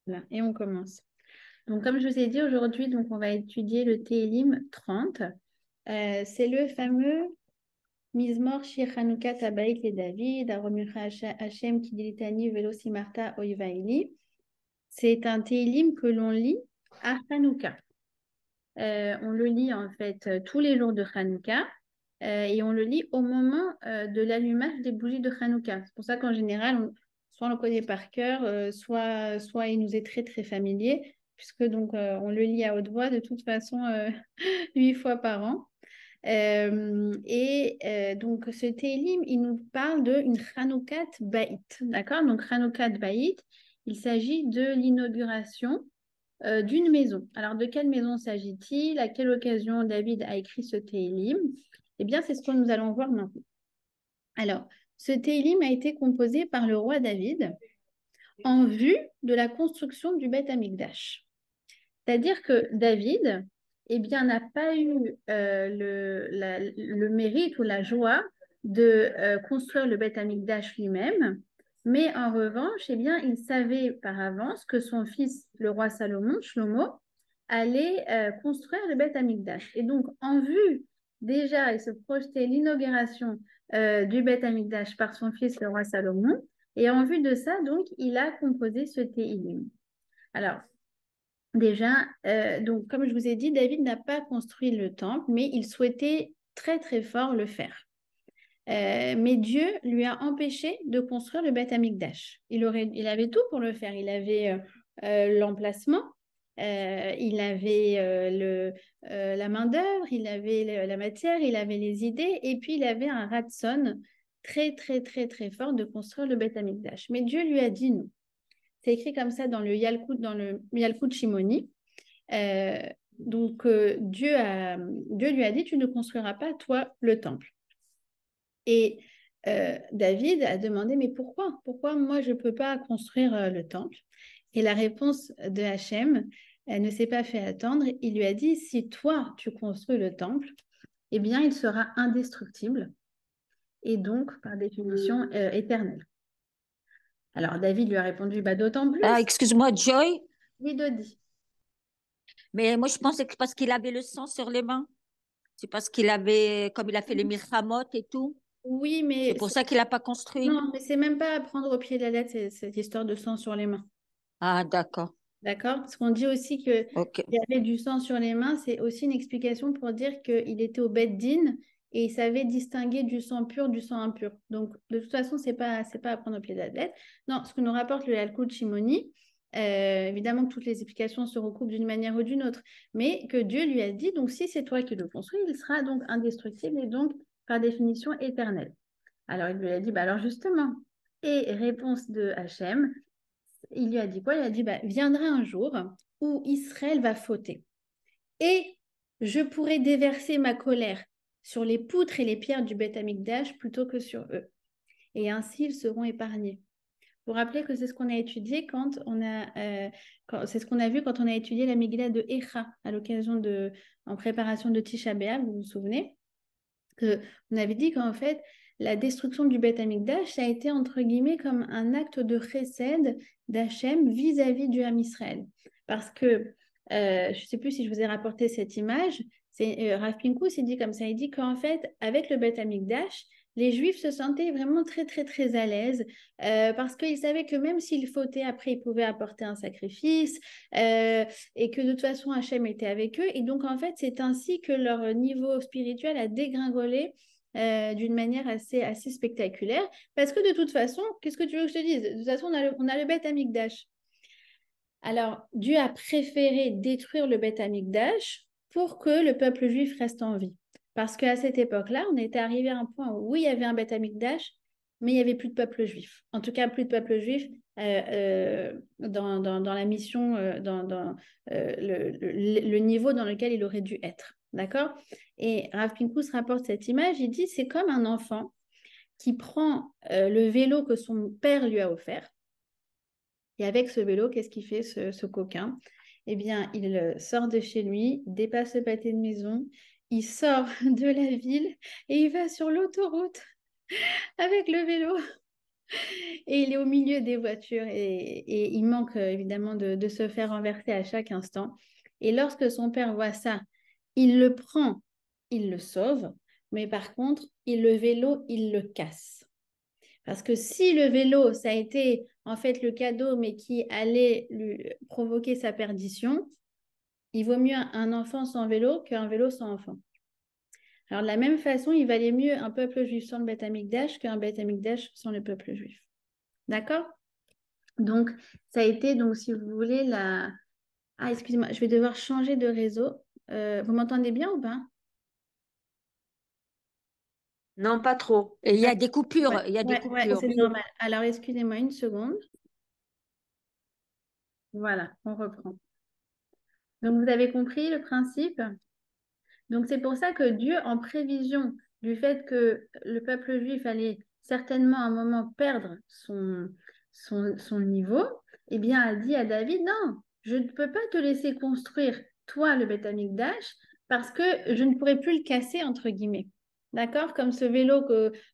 Voilà, et on commence. Donc, comme je vous ai dit aujourd'hui, donc on va étudier le Télim 30. C'est le fameux Mizmor Shir Chanukah Tabaït le David, Aromucha Hashem Kidilitani Velo Simarta Oivaili. C'est un Télim que l'on lit à Chanukah. On le lit en fait tous les jours de Chanukah et on le lit au moment de l'allumage des bougies de Chanukah. C'est pour ça qu'en général, soit on le connaît par cœur, soit il nous est très très familier, puisque donc on le lit à haute voix de toute façon 8 fois par an. Donc ce Télim, il nous parle d'une Chanukah Baït, d'accord? Donc Chanukah Baït, il s'agit de l'inauguration d'une maison. Alors, de quelle maison s'agit-il? À quelle occasion David a écrit ce Télim? Eh bien, c'est ce que nous allons voir maintenant. Alors, ce Télim a été composé par le roi David en vue de la construction du Beth Amikdash. C'est-à-dire que David, eh bien, n'a pas eu le mérite ou la joie de construire le Beth Amikdash lui-même, mais en revanche, eh bien, il savait par avance que son fils, le roi Salomon, Shlomo, allait construire le Beth Amikdash. Et donc, en vue déjà, il se projetait l'inauguration du Beth Amikdash par son fils, le roi Salomon, et en vue de ça, donc, il a composé ce Téhilim. Alors, déjà, donc, comme je vous ai dit, David n'a pas construit le temple, mais il souhaitait très, très fort le faire. Mais Dieu lui a empêché de construire le Beth Amikdash. Il avait tout pour le faire. Il avait l'emplacement, il avait la main-d'œuvre, il avait la matière, il avait les idées, et puis il avait un ratson très, très, très, très fort de construire le Beth Amikdash. Mais Dieu lui a dit non. C'est écrit comme ça dans le Yalkut Shimoni. Euh, Dieu lui a dit, tu ne construiras pas, toi, le temple. Et David a demandé, mais pourquoi? Pourquoi moi, je ne peux pas construire le temple? Et la réponse de Hachem, elle ne s'est pas fait attendre. Il lui a dit, si toi, tu construis le temple, eh bien, il sera indestructible et donc, par définition, éternel. Alors, David lui a répondu, bah, d'autant Ah, plus, excuse-moi, Joy, oui, Dodi. mais moi je pensais que parce qu'il avait le sang sur les mains. C'est parce qu'il avait, comme il a fait les milchamot et tout. Oui, C'est mais pour ça qu'il n'a pas construit. non, mais c'est même pas à prendre au pied de la lettre, cette histoire de sang sur les mains. Ah, d'accord. D'accord? Parce qu'on dit aussi qu'il Ok. y avait du sang sur les mains, c'est aussi une explication pour dire qu'il était au Beth Din et il savait distinguer du sang pur du sang impur. Donc, de toute façon, c'est pas à prendre au pied de la lettre. Non, ce que nous rapporte le Yalkut Shimoni, évidemment que toutes les explications se recoupent d'une manière ou d'une autre, mais que Dieu lui a dit, donc si c'est toi qui le construis, il sera donc indestructible et donc, par définition, éternel. Alors, il lui a dit, bah alors justement, et réponse de Hachem, il lui a dit quoi? Il a dit, bah, viendra un jour où Israël va fauter et je pourrai déverser ma colère sur les poutres et les pierres du Beth Amikdash plutôt que sur eux. Et ainsi, ils seront épargnés. Vous vous rappelez que c'est ce qu'on a étudié c'est ce qu'on a vu quand on a étudié la Megillah de Echa à l'occasion en préparation de Tisha B'Av, vous vous souvenez? On avait dit qu'en fait, la destruction du Beth Amikdash, ça a été entre guillemets comme un acte de chesed d'Hachem vis-à-vis du Ham Israël. Parce que, je ne sais plus si je vous ai rapporté cette image, Rav Pinkus, il dit comme ça, il dit qu'en fait, avec le Beth Amikdash, les Juifs se sentaient vraiment très, très, très à l'aise parce qu'ils savaient que même s'ils fautaient, après, ils pouvaient apporter un sacrifice et que de toute façon, Hachem était avec eux. Et donc, en fait, c'est ainsi que leur niveau spirituel a dégringolé d'une manière assez, assez spectaculaire. Parce que de toute façon, qu'est-ce que tu veux que je te dise? De toute façon, on a le Beth Amikdash. Alors, Dieu a préféré détruire le Beth Amikdash pour que le peuple juif reste en vie. Parce qu'à cette époque-là, on était arrivé à un point où oui, il y avait un Beth Amikdash, mais il n'y avait plus de peuple juif. En tout cas, plus de peuple juif dans la mission, le niveau dans lequel il aurait dû être. D'accord? Et Rav Pinkus rapporte cette image, il dit, c'est comme un enfant qui prend le vélo que son père lui a offert. Et avec ce vélo, qu'est-ce qu'il fait, ce coquin? Eh bien, il sort de chez lui, dépasse le pâté de maison, il sort de la ville et il va sur l'autoroute avec le vélo. Et il est au milieu des voitures et il manque évidemment de se faire renverser à chaque instant. Et lorsque son père voit ça, il le prend, il le sauve, mais par contre, le vélo, il le casse. Parce que si le vélo, ça a été en fait le cadeau, mais qui allait lui provoquer sa perdition, il vaut mieux un enfant sans vélo qu'un vélo sans enfant. Alors, de la même façon, il valait mieux un peuple juif sans le Beth Amikdash qu'un Beth Amikdash sans le peuple juif. D'accord? Donc, ça a été, donc, si vous voulez, la... Ah, excusez-moi, je vais devoir changer de réseau. Vous m'entendez bien ou pas? Non, pas trop. Et il y a des coupures, Ouais, il y a des ouais, ouais, coupures. c'est normal. Alors, excusez-moi une seconde. Voilà, on reprend. Donc, vous avez compris le principe? Donc, c'est pour ça que Dieu, en prévision du fait que le peuple juif allait certainement à un moment perdre son niveau, eh bien, a dit à David, non, je ne peux pas te laisser construire, toi, le Beth Amikdash, parce que je ne pourrai plus le casser, entre guillemets. D'accord? Comme ce vélo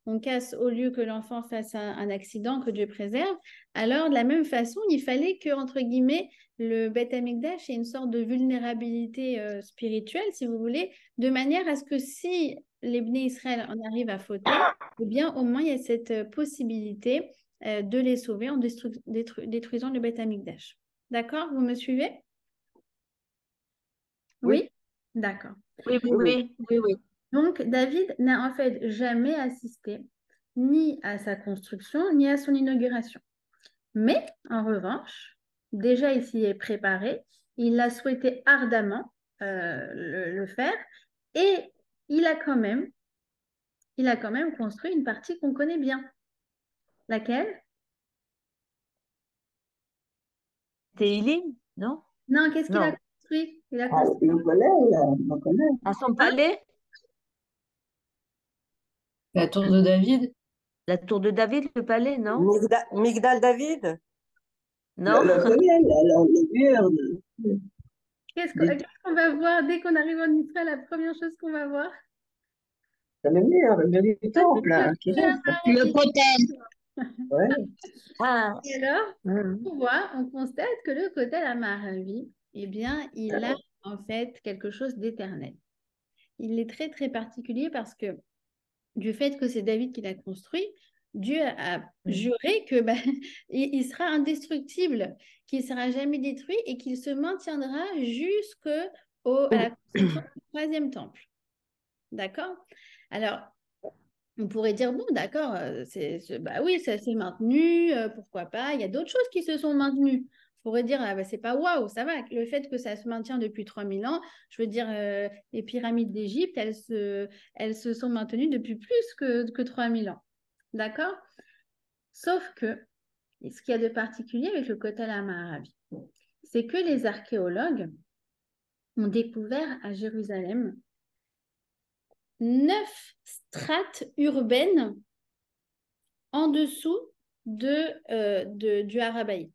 qu'on casse au lieu que l'enfant fasse un accident, que Dieu préserve. Alors, de la même façon, il fallait que, entre guillemets, le Beth Amikdash ait une sorte de vulnérabilité spirituelle, si vous voulez, de manière à ce que si les Bnei Israël en arrivent à fauter, eh bien, au moins, il y a cette possibilité de les sauver en détruisant le Beth Amikdash. D'accord? Vous me suivez? Oui. Oui? D'accord. Oui, oui, oui, oui, oui. Donc, David n'a en fait jamais assisté ni à sa construction, ni à son inauguration. Mais, en revanche, déjà il s'y est préparé, il a souhaité ardemment le faire et il a quand même, construit une partie qu'on connaît bien. Laquelle? Télim, non? Non, qu'est-ce qu'il a Non. construit? Il a Ah, construit. on connaît. À son Hein? palais, La tour de David? la tour de David, le palais, non? Migdal David? Non? Le connaît, le mur. Qu'est-ce qu'on va voir dès qu'on arrive en Israël? La première chose qu'on va voir, C'est le mur du temple, hein, qui reste. Le Kotel. Ouais. Ah, et alors, Hum. on constate que le Kotel Amaravi, eh bien, il a en fait quelque chose d'éternel. Il est très, très particulier parce que du fait que c'est David qui l'a construit, Dieu a juré que il sera indestructible, qu'il ne sera jamais détruit et qu'il se maintiendra jusqu'à la construction du troisième temple. D'accord? Alors, on pourrait dire, bon, d'accord, bah oui, ça s'est maintenu, pourquoi pas. Il y a d'autres choses qui se sont maintenues. On pourrait dire, ah, bah, c'est pas waouh, ça va. Le fait que ça se maintient depuis 3000 ans, je veux dire, les pyramides d'Égypte, elles se sont maintenues depuis plus que 3000 ans. D'accord? Sauf que, ce qu'il y a de particulier avec le Kotel Amaravi, c'est que les archéologues ont découvert à Jérusalem 9 strates urbaines en dessous du Harabaït.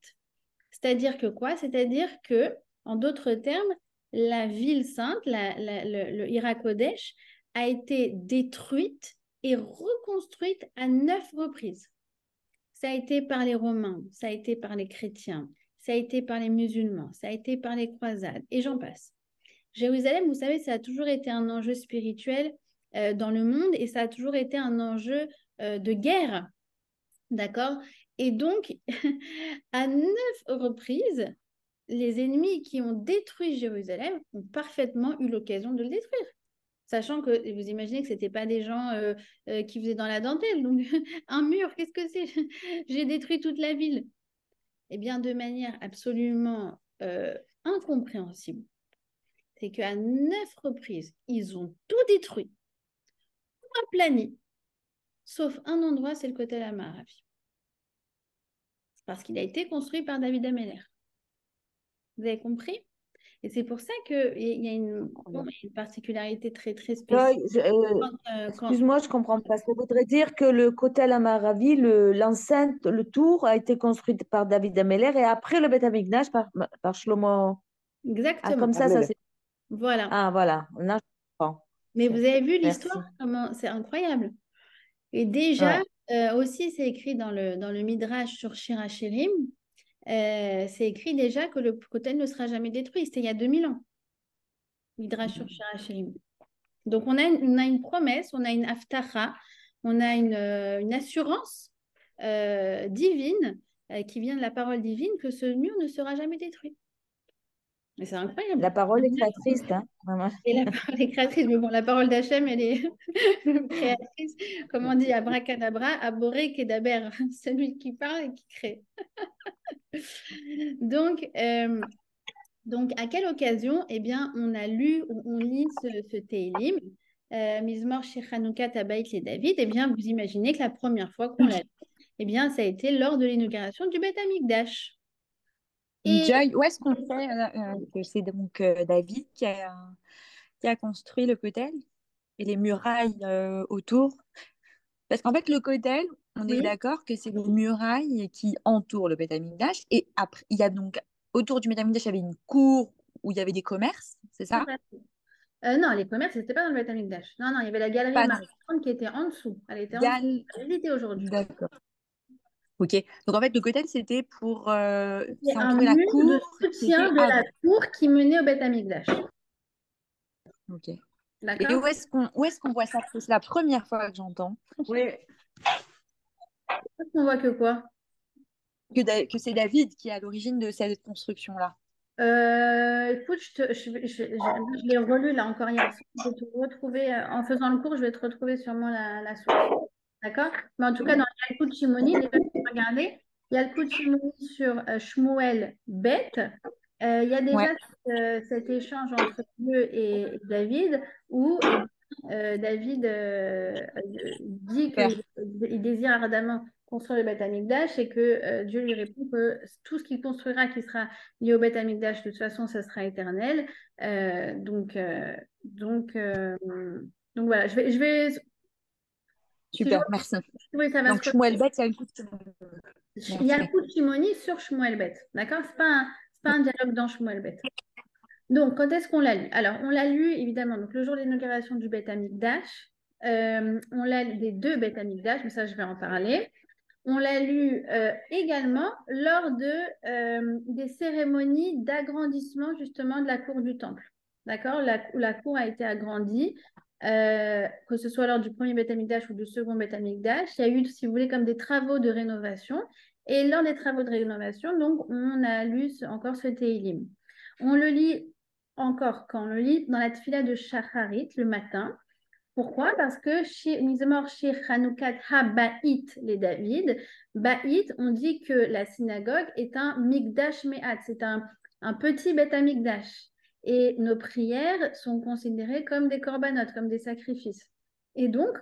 C'est-à-dire que quoi? C'est-à-dire que, en d'autres termes, la ville sainte, le Hirakodesh, a été détruite et reconstruite à 9 reprises. Ça a été par les Romains, ça a été par les chrétiens, ça a été par les musulmans, ça a été par les croisades, et j'en passe. Jérusalem, vous savez, ça a toujours été un enjeu spirituel dans le monde et ça a toujours été un enjeu de guerre. D'accord? Et donc, à 9 reprises, les ennemis qui ont détruit Jérusalem ont parfaitement eu l'occasion de le détruire. Sachant que vous imaginez que ce n'étaient pas des gens qui faisaient dans la dentelle. Donc, un mur, qu'est-ce que c'est? J'ai détruit toute la ville. Eh bien, de manière absolument incompréhensible. C'est qu'à 9 reprises, ils ont tout détruit, tout aplani, sauf un endroit, c'est le Kotel Amaravi. Parce qu'il a été construit par David Ameller. Vous avez compris? Et c'est pour ça qu'il y a une particularité très, très Joy, spécifique. excuse-moi, je comprends pas. Ça voudrait dire que le Kotel Amaravi, l'enceinte, le tour a été construit par David Ameller et après le Beth Amikdash par Shlomo. Ah, Exactement. comme ça c'est. Voilà. Ah, voilà. Là, je comprends. Mais Ok. vous avez vu Merci. l'histoire? Comment... C'est incroyable. Et déjà, Ouais. aussi, c'est écrit dans le Midrash sur Shir HaShirim, c'est écrit déjà que le Kotel ne sera jamais détruit. C'était il y a 2000 ans, Midrash sur Shir HaShirim. Donc, on a une promesse, on a une haftacha, on a une assurance divine qui vient de la parole divine que ce mur ne sera jamais détruit. Et c'est incroyable. La parole est créatrice, hein, vraiment. Et la parole est créatrice, mais bon, la parole d'Hachem, elle est créatrice. Comme on dit, abracadabra, aboré, kedaber, celui qui parle et qui crée. Donc, à quelle occasion, eh bien, on lit ce Télim, Mizmor Shir Chanukah Tabaït les David, eh bien, vous imaginez que la première fois qu'on l'a lu, eh bien, ça a été lors de l'inauguration du Beth Amikdash. Et Joy, où est-ce qu'on sait que c'est donc David qui a construit le Kotel et les murailles autour? Parce qu'en fait, le Kotel, on est oui, d'accord que c'est les murailles qui entourent le Beth Amikdash. Et après, il y a donc, autour du Beth Amikdash, il y avait une cour où il y avait des commerces, c'est tout ça? à fait. Non, les commerces, c'était pas dans le Beth Amikdash. Non, non, il y avait la galerie Pas dans marchande qui était en dessous. Elle était en dessous. Gal. Elle était aujourd'hui. D'accord. Ok. Donc en fait, le Kotel, c'était pour C'est c'est un entourer la mur de cour qui était soutien de la avant. cour qui menait au Beth Amikdash. Ok. Et D'accord? où est-ce qu'on voit ça? C'est la première fois que j'entends Oui, On voit que quoi? que c'est David qui est à l'origine de cette construction-là. Écoute, je l'ai relu là encore hier soir. Je vais te retrouver, en faisant le cours, je vais te retrouver sûrement la source. D'accord? Mais en tout cas, dans le Yalkut Shimoni, déjà, regardez, Yalkut Shimoni sur Shmuel Bet, il y a déjà Ouais. cet échange entre Dieu et David où eh bien, David dit Super. qu'il désire ardemment construire le Beth Amikdash et que Dieu lui répond que tout ce qu'il construira qui sera lié au Beth Amikdash, de toute façon, ça sera éternel. Euh, donc, euh, donc, euh, donc voilà, si je Super, merci. oui, ça va se Donc, Shmuel Bet, il y a une coupe. il y a le Merci. coup de Shimoni sur Shmuel Bet. D'accord? C'est pas un dialogue dans Shmuel Bet. Donc, quand est-ce qu'on l'a lu? Alors, on l'a lu évidemment donc, le jour de l'inauguration du Beth Amikdash. On l'a lu des deux Beth Amikdash, mais ça, je vais en parler. On l'a lu également lors des cérémonies d'agrandissement justement de la cour du temple. D'accord? Où la cour a été agrandie, que ce soit lors du premier Beth Amikdash ou du second Beth Amikdash. Il y a eu, si vous voulez, comme des travaux de rénovation. Et lors des travaux de rénovation, donc, on a lu encore ce Teilim. On le lit encore quand on le lit dans la tfila de Shacharit le matin. Pourquoi? Parce que Mizmor Shir Chanukat Ha-Ba'it les David, Ba'it, on dit que la synagogue est un Mikdash Me'at, c'est un petit Beth Amikdash. Et nos prières sont considérées comme des korbanot, comme des sacrifices. Et donc,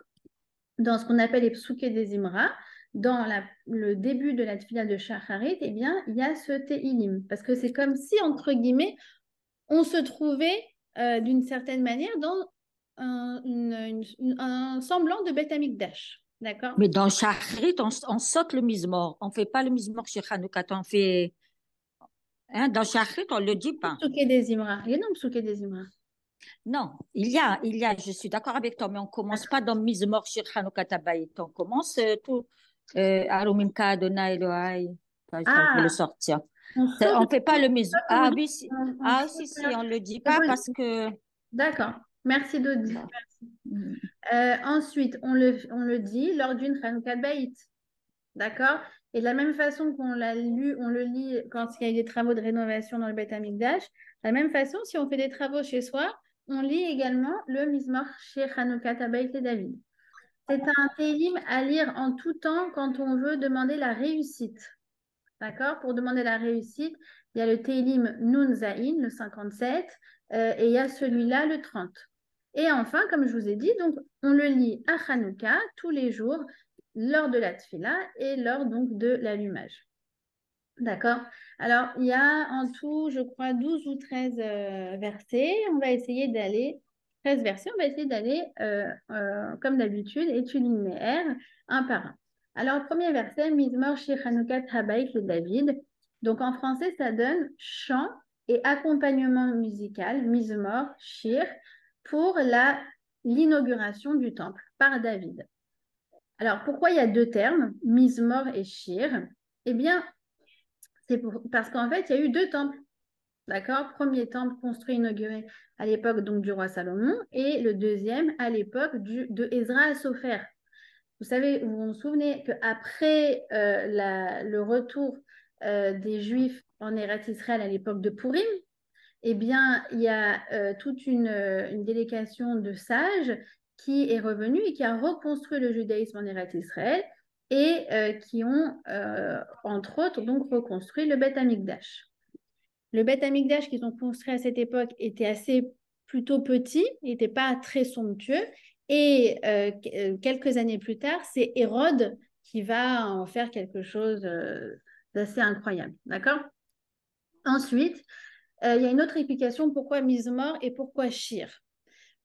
dans ce qu'on appelle les psuké des Imra, dans le début de la tfila de Shacharit, eh bien, il y a ce Tehilim. Parce que c'est comme si, entre guillemets, on se trouvait d'une certaine manière dans un semblant de Beth Amikdash. D'accord? Mais dans Shachrit, on saute le Mizmor. On ne fait pas le Mizmor chez Hanoukat. On fait. Hein, dans Shachrit, on ne le dit pas. Psuké des Imra. Il y a non Psuké des Imra. Non, il y a, je suis d'accord avec toi, mais on ne commence pas dans Mizmor chez Hanoukat Abayit. On commence tout. Arumimka Adonai Elohai. Enfin, je vais le Ah, sortir. on On saute, ne fait pas le Mizmor. on Ah dit- oui, si. on Ah, saute, si, on ne le dit c'est pas bon. parce que. D'accord. Merci Dodi. Ensuite, on le dit lors d'une Hanoukat Baït. D'accord? Et de la même façon qu'on l'a lu, on le lit quand il y a eu des travaux de rénovation dans le Beth Amikdash, de la même façon, si on fait des travaux chez soi, on lit également le Mizmor chez Hanoukat Abayit et David. C'est un télim à lire en tout temps quand on veut demander la réussite. D'accord? Pour demander la réussite, il y a le télim Nun Zaïn, le 57, et il y a celui-là, le 30. Et enfin, comme je vous ai dit, donc, on le lit à Hanouka tous les jours, lors de la tfila et lors donc de l'allumage. D'accord? Alors, il y a en tout, je crois, 12 ou 13 versets. On va essayer d'aller, 13 versets, on va essayer d'aller, comme d'habitude, étude linéaire, un par un. Alors, premier verset, Mizmor Shir Chanukat Habaït le David. Donc, en français, ça donne chant et accompagnement musical, Mizmor Shir, pour l'inauguration du temple par David. Alors, pourquoi il y a deux termes, Mizmor et Shir? Eh bien, parce qu'en fait, il y a eu deux temples. D'accord? Premier temple construit, inauguré à l'époque donc du roi Salomon et le deuxième à l'époque de Ezra Sopher. Vous savez, vous vous souvenez qu'après le retour des Juifs en Eretz Israël à l'époque de Pourim, eh bien, il y a toute une délégation de sages qui est revenue et qui a reconstruit le judaïsme en Eretz Israël et qui ont, entre autres, donc reconstruit le Beth Amikdash. Le Beth Amikdash qu'ils ont construit à cette époque était assez plutôt petit, n'était pas très somptueux. Et quelques années plus tard, c'est Hérode qui va en faire quelque chose d'assez incroyable. D'accord? Ensuite, il y a une autre explication pourquoi Mizmor et pourquoi Shir.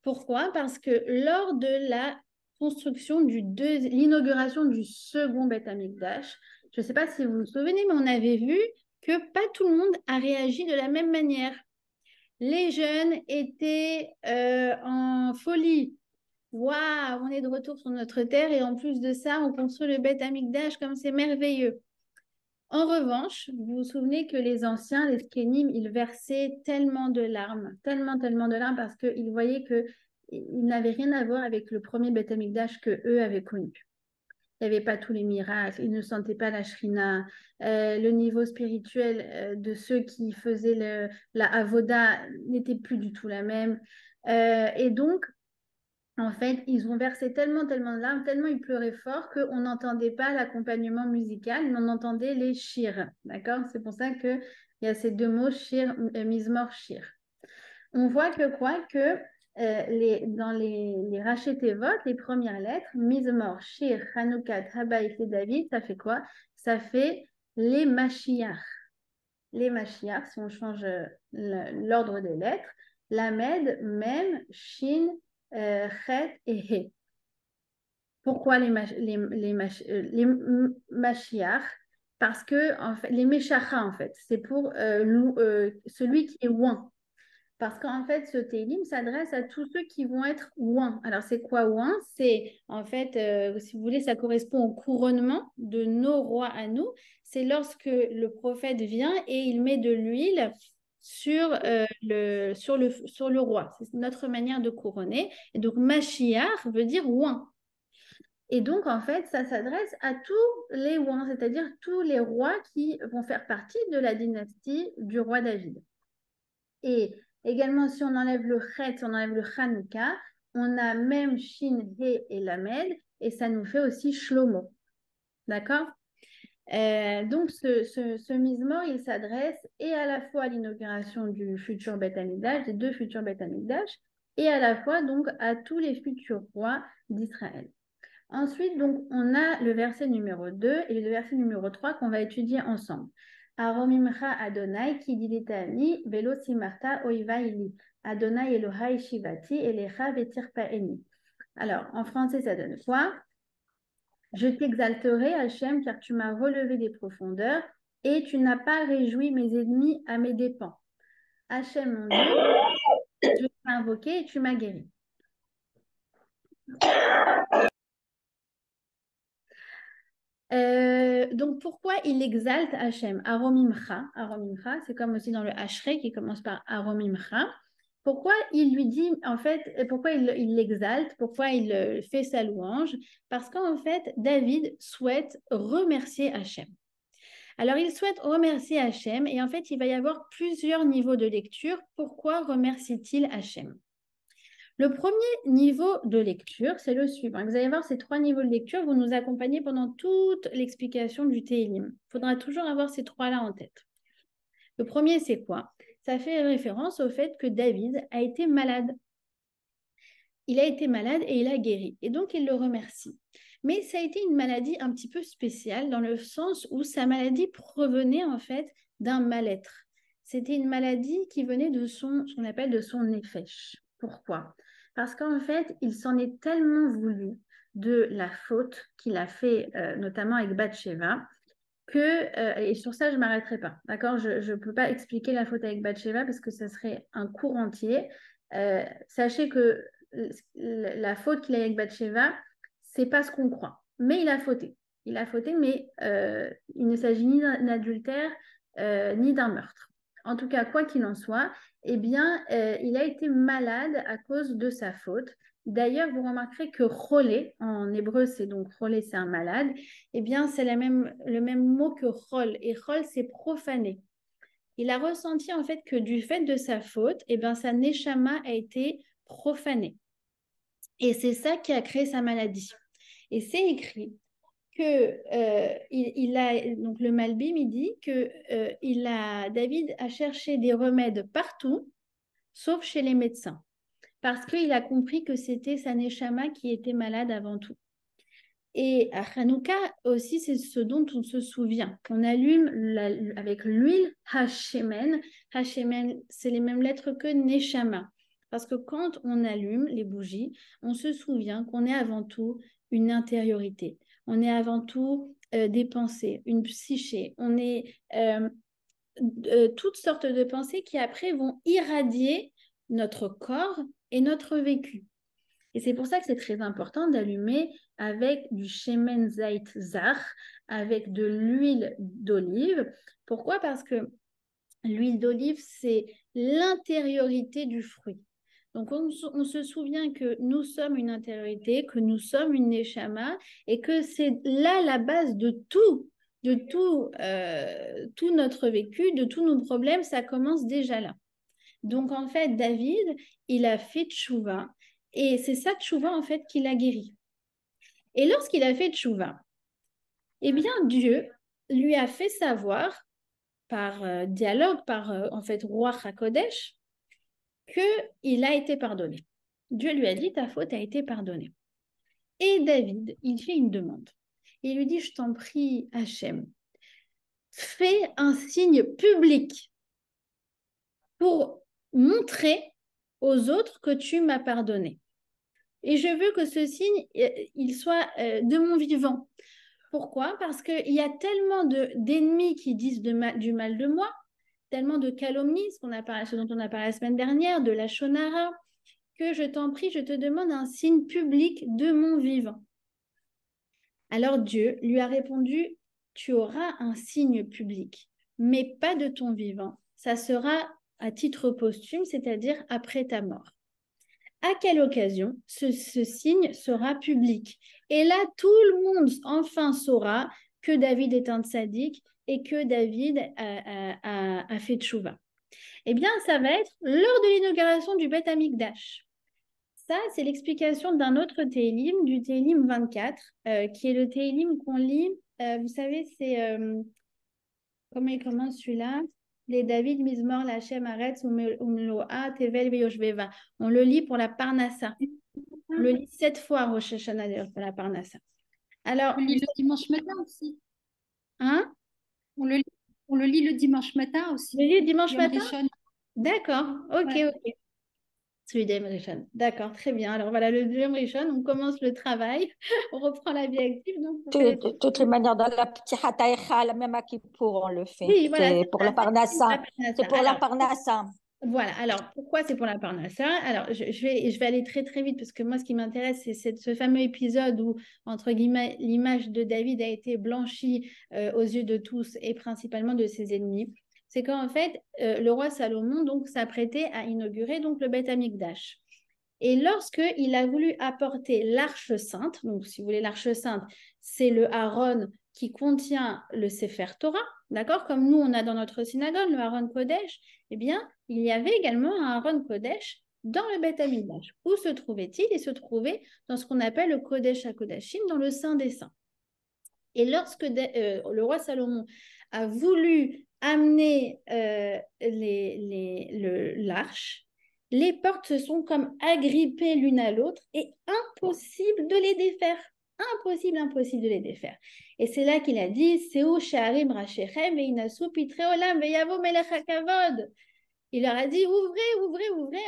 Pourquoi? Parce que lors de la construction l'inauguration du second Beth Amikdash, je ne sais pas si vous vous souvenez, mais on avait vu que pas tout le monde a réagi de la même manière. Les jeunes étaient en folie. Waouh, on est de retour sur notre terre et en plus de ça, on construit le Beth Amikdash comme c'est merveilleux. En revanche, vous vous souvenez que les anciens, les Skénim, ils versaient tellement de larmes, tellement de larmes parce qu'ils voyaient qu'ils n'avaient rien à voir avec le premier Beth Amikdash qu'eux avaient connu. Il n'y avait pas tous les miracles, ils ne sentaient pas la shrina, le niveau spirituel de ceux qui faisaient la avoda n'était plus du tout la même. Et donc, en fait, ils ont versé tellement de larmes, tellement ils pleuraient fort qu'on n'entendait pas l'accompagnement musical, mais on entendait les shirs. D'accord? C'est pour ça qu'il y a ces deux mots, shir, mizmor, shir. On voit que quoi? Que dans les Rachetevot, les premières lettres, Mizmor, Shir, Hanoukat, Habaït et David, ça fait quoi? Ça fait les Mashiach. Les Mashiach, si on change l'ordre des lettres, Lamed, Mem, Shin, Chet et He. Pourquoi les Mashiach? Parce que en fait, les Meshacha, en fait, c'est pour celui qui est oint. Parce qu'en fait, ce télim s'adresse à tous ceux qui vont être ouin. Alors, c'est quoi ouin? C'est, en fait, si vous voulez, ça correspond au couronnement de nos rois à nous. C'est lorsque le prophète vient et il met de l'huile sur le roi. C'est notre manière de couronner. Et donc, Mashiach veut dire ouin. Et donc, en fait, ça s'adresse à tous les ouins, c'est-à-dire tous les rois qui vont faire partie de la dynastie du roi David. Et également, si on enlève le Chet, si on enlève le Hanouka, on a même Shin, He et Lamed, et ça nous fait aussi Shlomo. D'accord? Donc, ce Mizmor, il s'adresse et à la fois à l'inauguration du futur Beth Amikdash, des deux futurs Beth Amikdash, et à la fois donc à tous les futurs rois d'Israël. Ensuite, donc, on a le verset numéro 2 et le verset numéro 3 qu'on va étudier ensemble. Aromimcha Adonai qui dilitani velo simarta oivaili. Adonai Elohai shivati elecha vetirpaeni. Alors, en français, ça donne quoi? Je t'exalterai, Hachem, car tu m'as relevé des profondeurs et tu n'as pas réjoui mes ennemis à mes dépens. Hachem, mon Dieu, je t'ai invoqué et tu m'as guéri. Donc, pourquoi il exalte Hachem? Aromimcha. Aromimcha, c'est comme aussi dans le Hachré qui commence par Aromimcha. Pourquoi il lui dit, en fait, pourquoi il l'exalte? Pourquoi il fait sa louange? Parce qu'en fait, David souhaite remercier Hachem. Alors, il souhaite remercier Hachem et en fait, il va y avoir plusieurs niveaux de lecture. Pourquoi remercie-t-il Hachem? Le premier niveau de lecture, c'est le suivant. Vous allez voir, ces trois niveaux de lecture vont nous accompagner pendant toute l'explication du Télim. Il faudra toujours avoir ces trois-là en tête. Le premier, c'est quoi? Ça fait référence au fait que David a été malade. Il a été malade et il a guéri. Et donc, il le remercie. Mais ça a été une maladie un petit peu spéciale dans le sens où sa maladie provenait en fait d'un mal-être. C'était une maladie qui venait de ce qu'on appelle de son nefesh. Pourquoi? Parce qu'en fait, il s'en est tellement voulu de la faute qu'il a fait, notamment avec Bathsheba, et sur ça, je ne m'arrêterai pas. D'accord? Je ne peux pas expliquer la faute avec Bathsheba parce que ça serait un cours entier. Sachez que la faute qu'il a avec Bathsheba, c'est pas ce qu'on croit. mais il a fauté. Il a fauté, mais il ne s'agit ni d'un adultère ni d'un meurtre. En tout cas, quoi qu'il en soit, eh bien, il a été malade à cause de sa faute. D'ailleurs, vous remarquerez que cholé, en hébreu, c'est donc cholé, c'est un malade, eh bien, c'est le même mot que chol. Et chol, c'est profané. Il a ressenti en fait que du fait de sa faute, eh bien, sa neshama a été profanée. Et c'est ça qui a créé sa maladie. Et c'est écrit que il a donc le Malbim il dit que David a cherché des remèdes partout sauf chez les médecins parce qu'il a compris que c'était sa neshama qui était malade avant tout. Et à Hanouka aussi, c'est ce dont on se souvient. On allume avec l'huile Hashemen. Hashemen, c'est les mêmes lettres que Neshama. Parce que quand on allume les bougies, on se souvient qu'on est avant tout une intériorité. On est avant tout des pensées, une psyché. On est toutes sortes de pensées qui après vont irradier notre corps et notre vécu. Et c'est pour ça que c'est très important d'allumer avec du shemen zait zar, avec de l'huile d'olive. Pourquoi? Parce que l'huile d'olive, c'est l'intériorité du fruit. Donc, on se souvient que nous sommes une intériorité, que nous sommes une neshama, et que c'est là la base de tout notre vécu, de tous nos problèmes, ça commence déjà là. Donc, en fait, David, il a fait tchouva, et c'est ça tchouva, en fait, qui l'a guéri. Et lorsqu'il a fait tchouva, eh bien, Dieu lui a fait savoir, par dialogue, en fait, Roi HaKodesh, qu'il a été pardonné. Dieu lui a dit, ta faute a été pardonnée. Et David, il fait une demande. Il lui dit, je t'en prie, Hachem, fais un signe public pour montrer aux autres que tu m'as pardonné. Et je veux que ce signe, il soit de mon vivant. Pourquoi? Parce qu'il y a tellement d'ennemis qui disent du mal de moi, tellement de calomnies, ce dont on a parlé la semaine dernière, de la shonara, que je t'en prie, je te demande un signe public de mon vivant. Alors Dieu lui a répondu, tu auras un signe public, mais pas de ton vivant. Ça sera à titre posthume, c'est-à-dire après ta mort. À quelle occasion ce signe sera public? Et là, tout le monde enfin saura que David est un tzaddik et que David a fait tchouva. Eh bien, ça va être lors de l'inauguration du Beth Amikdash. Ça, c'est l'explication d'un autre Télim, du Télim 24, qui est le Télim qu'on lit. Vous savez, c'est... comment il commence celui-là? Les David Mizmor Lachem Aretz Umloa Tevel Veyoshveva. On le lit pour la Parnassa. On le lit 7 fois Rosh Hashanah d'ailleurs pour la Parnassa. Alors, On lit le dimanche matin aussi. Hein? On le lit le dimanche matin aussi. Le lit dimanche Yom matin? Rishon. D'accord, ok, Ouais. ok. Celui d'Yom Rishon. D'accord, très bien. Alors voilà, le Yom Rishon, on commence le travail, on reprend la vie active. Donc De toutes les manières, dans la petite hataïcha, la même à Kippour, on le fait. oui, voilà, C'est pour la Parnassa. C'est pour la Alors, Parnassa. voilà, alors pourquoi c'est pour la Parnassa? Alors je vais aller très très vite parce que moi ce qui m'intéresse c'est ce fameux épisode où entre guillemets l'image de David a été blanchie aux yeux de tous et principalement de ses ennemis. C'est qu'en fait le roi Salomon donc s'apprêtait à inaugurer donc le Beth Amikdash. Et lorsqu'il a voulu apporter l'arche sainte, donc si vous voulez l'arche sainte, c'est le Aaron qui contient le Sefer Torah, d'accord? Comme nous, on a dans notre synagogue le Aaron Kodesh, eh bien, il y avait également un Aaron Kodesh dans le Beth Amikdash. Où se trouvait-il? Il se trouvait dans ce qu'on appelle le Kodesh HaKodashim, dans le Saint des Saints. Et lorsque le roi Salomon a voulu amener l'arche, les portes se sont comme agrippées l'une à l'autre et impossible de les défaire. Impossible de les défaire. Et c'est là qu'il a dit Seu Sharim Rachechem Veinasu Pitre Olam Veyavo Melech HaKavod. Il leur a dit ouvrez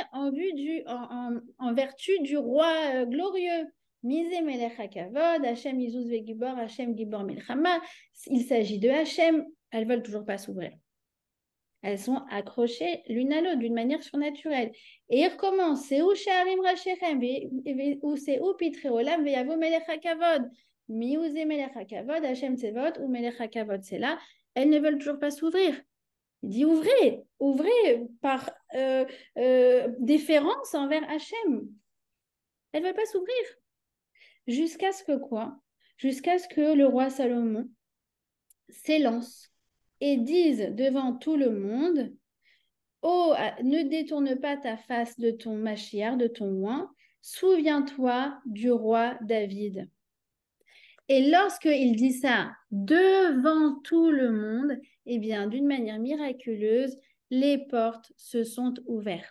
en vertu du roi glorieux. Mise Melech HaKavod, Hachem Izuz Vegibor, Hachem Gibor Milchama. Il s'agit de Hachem. Elles veulent toujours pas s'ouvrir. Elles sont accrochées l'une à l'autre d'une manière surnaturelle. Et il recommence. C'est où Sharim Rachechem, ou c'est où Pitre Olam Veyavo Melech HaKavod. Miouzé Melech HaKavod, Hachem Tsevot ou Melech HaKavod, c'est là. Elles ne veulent toujours pas s'ouvrir. Il dit ouvrez, ouvrez par déférence envers Hachem. Elles ne veulent pas s'ouvrir. Jusqu'à ce que quoi? Jusqu'à ce que le roi Salomon s'élance et dise devant tout le monde, oh, ne détourne pas ta face de ton Mashiach, de ton oint, souviens-toi du roi David. Et lorsqu'il dit ça devant tout le monde, eh bien, d'une manière miraculeuse, les portes se sont ouvertes.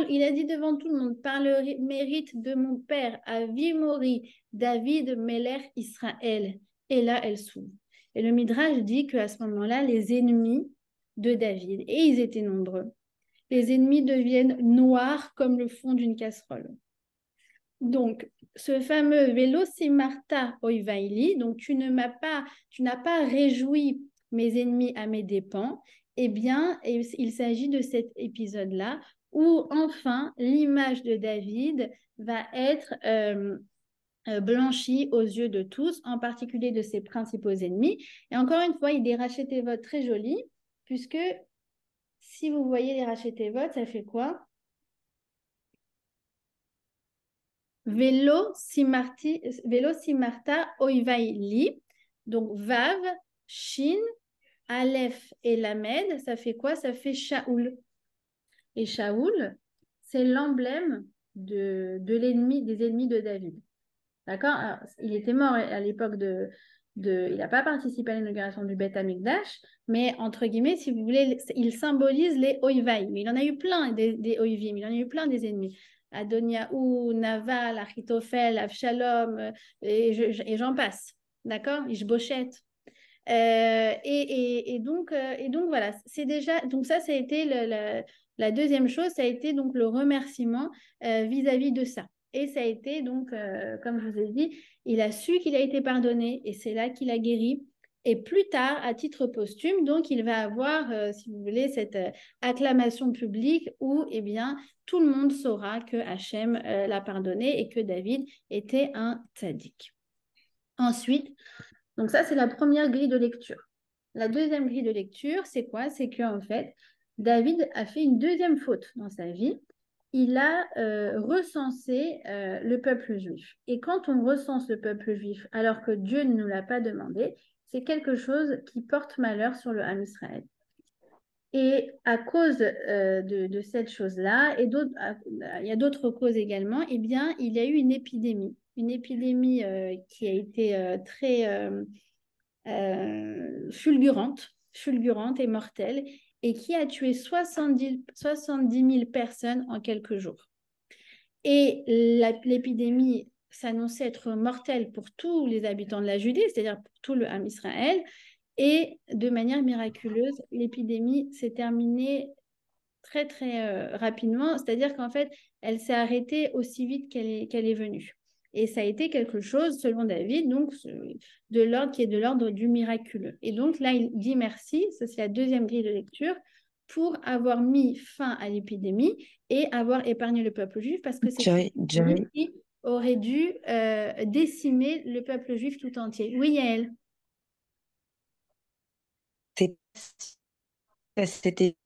Il a dit devant tout le monde, par le mérite de mon père, Avimori, David, Melech, Israël. Et là, elle s'ouvre. Et le Midrash dit qu'à ce moment-là, les ennemis de David, et ils étaient nombreux, les ennemis deviennent noirs comme le fond d'une casserole. Donc, ce fameux Velocimarta Oivaili, donc tu n'as pas réjoui mes ennemis à mes dépens, eh bien, il s'agit de cet épisode-là où enfin l'image de David va être blanchie aux yeux de tous, en particulier de ses principaux ennemis. Et encore une fois, il est racheté vote très joli, puisque si vous voyez les rachetés votes, ça fait quoi? Vélo simarta oivaili. Donc, Vav, Shin, Aleph et Lamed, ça fait quoi? Ça fait Shaoul. Et Shaoul, c'est l'emblème des ennemis de David. D'accord? Alors, il était mort à l'époque il n'a pas participé à l'inauguration du Beth Amikdash, mais entre guillemets, si vous voulez, il symbolise les Oivaï. Mais il en a eu plein des Oivim, il en a eu plein des ennemis. Adoniaou, Naval, Achitophel, Avshalom, et j'en passe. D'accord? Ishbosheth. Et donc voilà, c'est déjà. Donc ça a été la deuxième chose, ça a été donc le remerciement vis-à-vis de ça. Et ça a été donc, comme je vous ai dit, il a su qu'il a été pardonné et c'est là qu'il a guéri. Et plus tard, à titre posthume, donc il va avoir, si vous voulez, cette acclamation publique où, eh bien, tout le monde saura que Hachem l'a pardonné et que David était un tzaddik. Ensuite, donc ça, c'est la première grille de lecture. La deuxième grille de lecture, c'est quoi? C'est qu'en fait, David a fait une deuxième faute dans sa vie. Il a recensé le peuple juif. Et quand on recense le peuple juif alors que Dieu ne nous l'a pas demandé, c'est quelque chose qui porte malheur sur le Ham Israël. Et à cause de cette chose-là, et il y a d'autres causes également, eh bien, il y a eu une épidémie qui a été très fulgurante et mortelle, et qui a tué 70 000 personnes en quelques jours. Et l'épidémie s'annonçait être mortelle pour tous les habitants de la Judée, c'est-à-dire pour tout le Ham Israël, et de manière miraculeuse, l'épidémie s'est terminée très, très rapidement, c'est-à-dire qu'en fait, elle s'est arrêtée aussi vite qu'elle est venue. Et ça a été quelque chose, selon David, donc de l'ordre du miraculeux. Et donc là, il dit merci, ça c'est la deuxième grille de lecture, pour avoir mis fin à l'épidémie et avoir épargné le peuple juif, parce que c'est Jerry. qui aurait dû décimer le peuple juif tout entier. Oui, Yael. C'était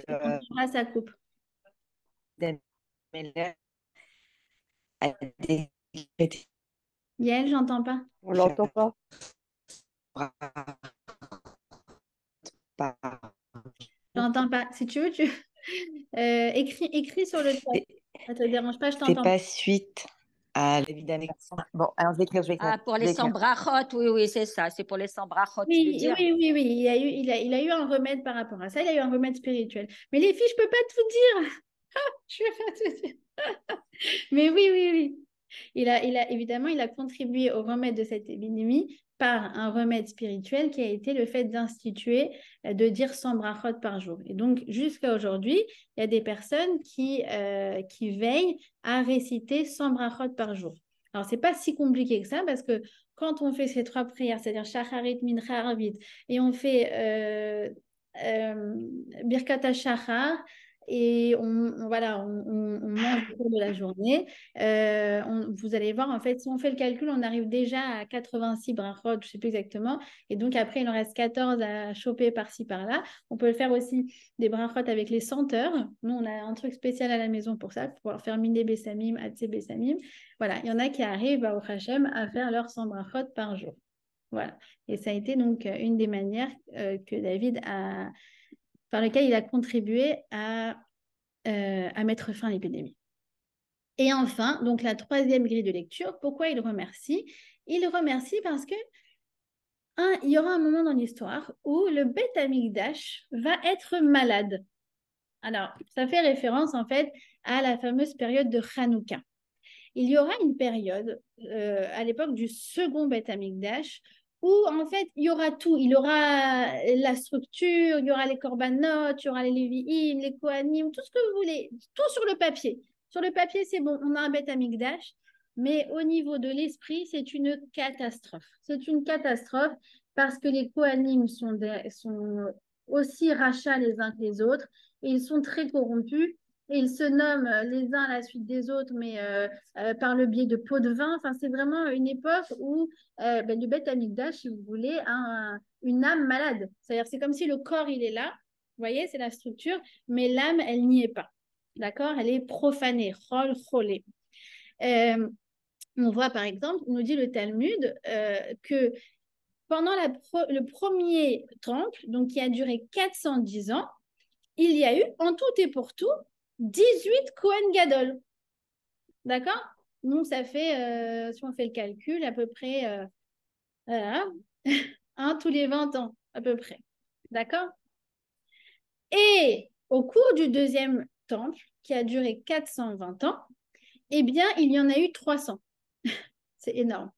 Ah, ça coupe. Yael, j'entends pas. On l'entend pas. J'entends pas. Si tu veux, écris sur le chat. Ça te dérange pas, je t'entends. C'est pas suite à l'évidemment. Bon, alors je vais écrire. Ah, pour les 100 brachot, oui, c'est ça. C'est pour les 100 brachot, tu veux Oui, dire? oui. Il a eu un remède par rapport à ça. Il a eu un remède spirituel. Mais les filles, je peux pas tout dire. Je peux pas tout dire. Mais oui. Évidemment, il a contribué au remède de cette épidémie par un remède spirituel qui a été le fait d'instituer, de dire 100 brachot par jour. Et donc, jusqu'à aujourd'hui, il y a des personnes qui veillent à réciter 100 brachot par jour. Alors, c'est pas si compliqué que ça parce que quand on fait ces trois prières, c'est-à-dire Shacharit, Mincha, Arvit, et on fait Birkat HaShachar et voilà, on mange au cours de la journée. Vous allez voir, en fait, si on fait le calcul, on arrive déjà à 86 brachot, je ne sais plus exactement. Et donc, après, il en reste 14 à choper par-ci, par-là. On peut le faire aussi des brachot avec les senteurs. Nous, on a un truc spécial à la maison pour ça, pour pouvoir faire Miné Bessamim, Hatse Bessamim. Voilà, il y en a qui arrivent, au Hachem, à faire leurs 100 brachot par jour. Voilà. Et ça a été donc une des manières que David a par lequel il a contribué à mettre fin à l'épidémie. Et enfin, donc la troisième grille de lecture, pourquoi il remercie? Il remercie parce que, il y aura un moment dans l'histoire où le Beth Amikdash va être malade. Alors, ça fait référence en fait à la fameuse période de Hanouka. Il y aura une période à l'époque du second Beth Amikdash où en fait il y aura tout. Il y aura la structure, il y aura les korbanot, il y aura les lévi'im, les kohanim, tout ce que vous voulez, tout sur le papier. Sur le papier, c'est bon, on a un Beth Amikdash, mais au niveau de l'esprit, c'est une catastrophe. C'est une catastrophe parce que les kohanim sont aussi rachats les uns que les autres et ils sont très corrompus. Et ils se nomment les uns à la suite des autres, mais par le biais de pots de vin. Enfin, c'est vraiment une époque où le Beth Amikdash, si vous voulez, a une âme malade. C'est-à-dire, c'est comme si le corps, il est là, vous voyez, c'est la structure, mais l'âme, elle n'y est pas. D'accord? Elle est profanée, chol, cholé. On voit, par exemple, nous dit le Talmud, que pendant le premier temple, donc qui a duré 410 ans, il y a eu, en tout et pour tout, 18 Kohen Gadol. D'accord? Donc, ça fait, si on fait le calcul, à peu près voilà, tous les 20 ans, à peu près. D'accord? Et au cours du deuxième temple, qui a duré 420 ans, eh bien, il y en a eu 300. C'est énorme.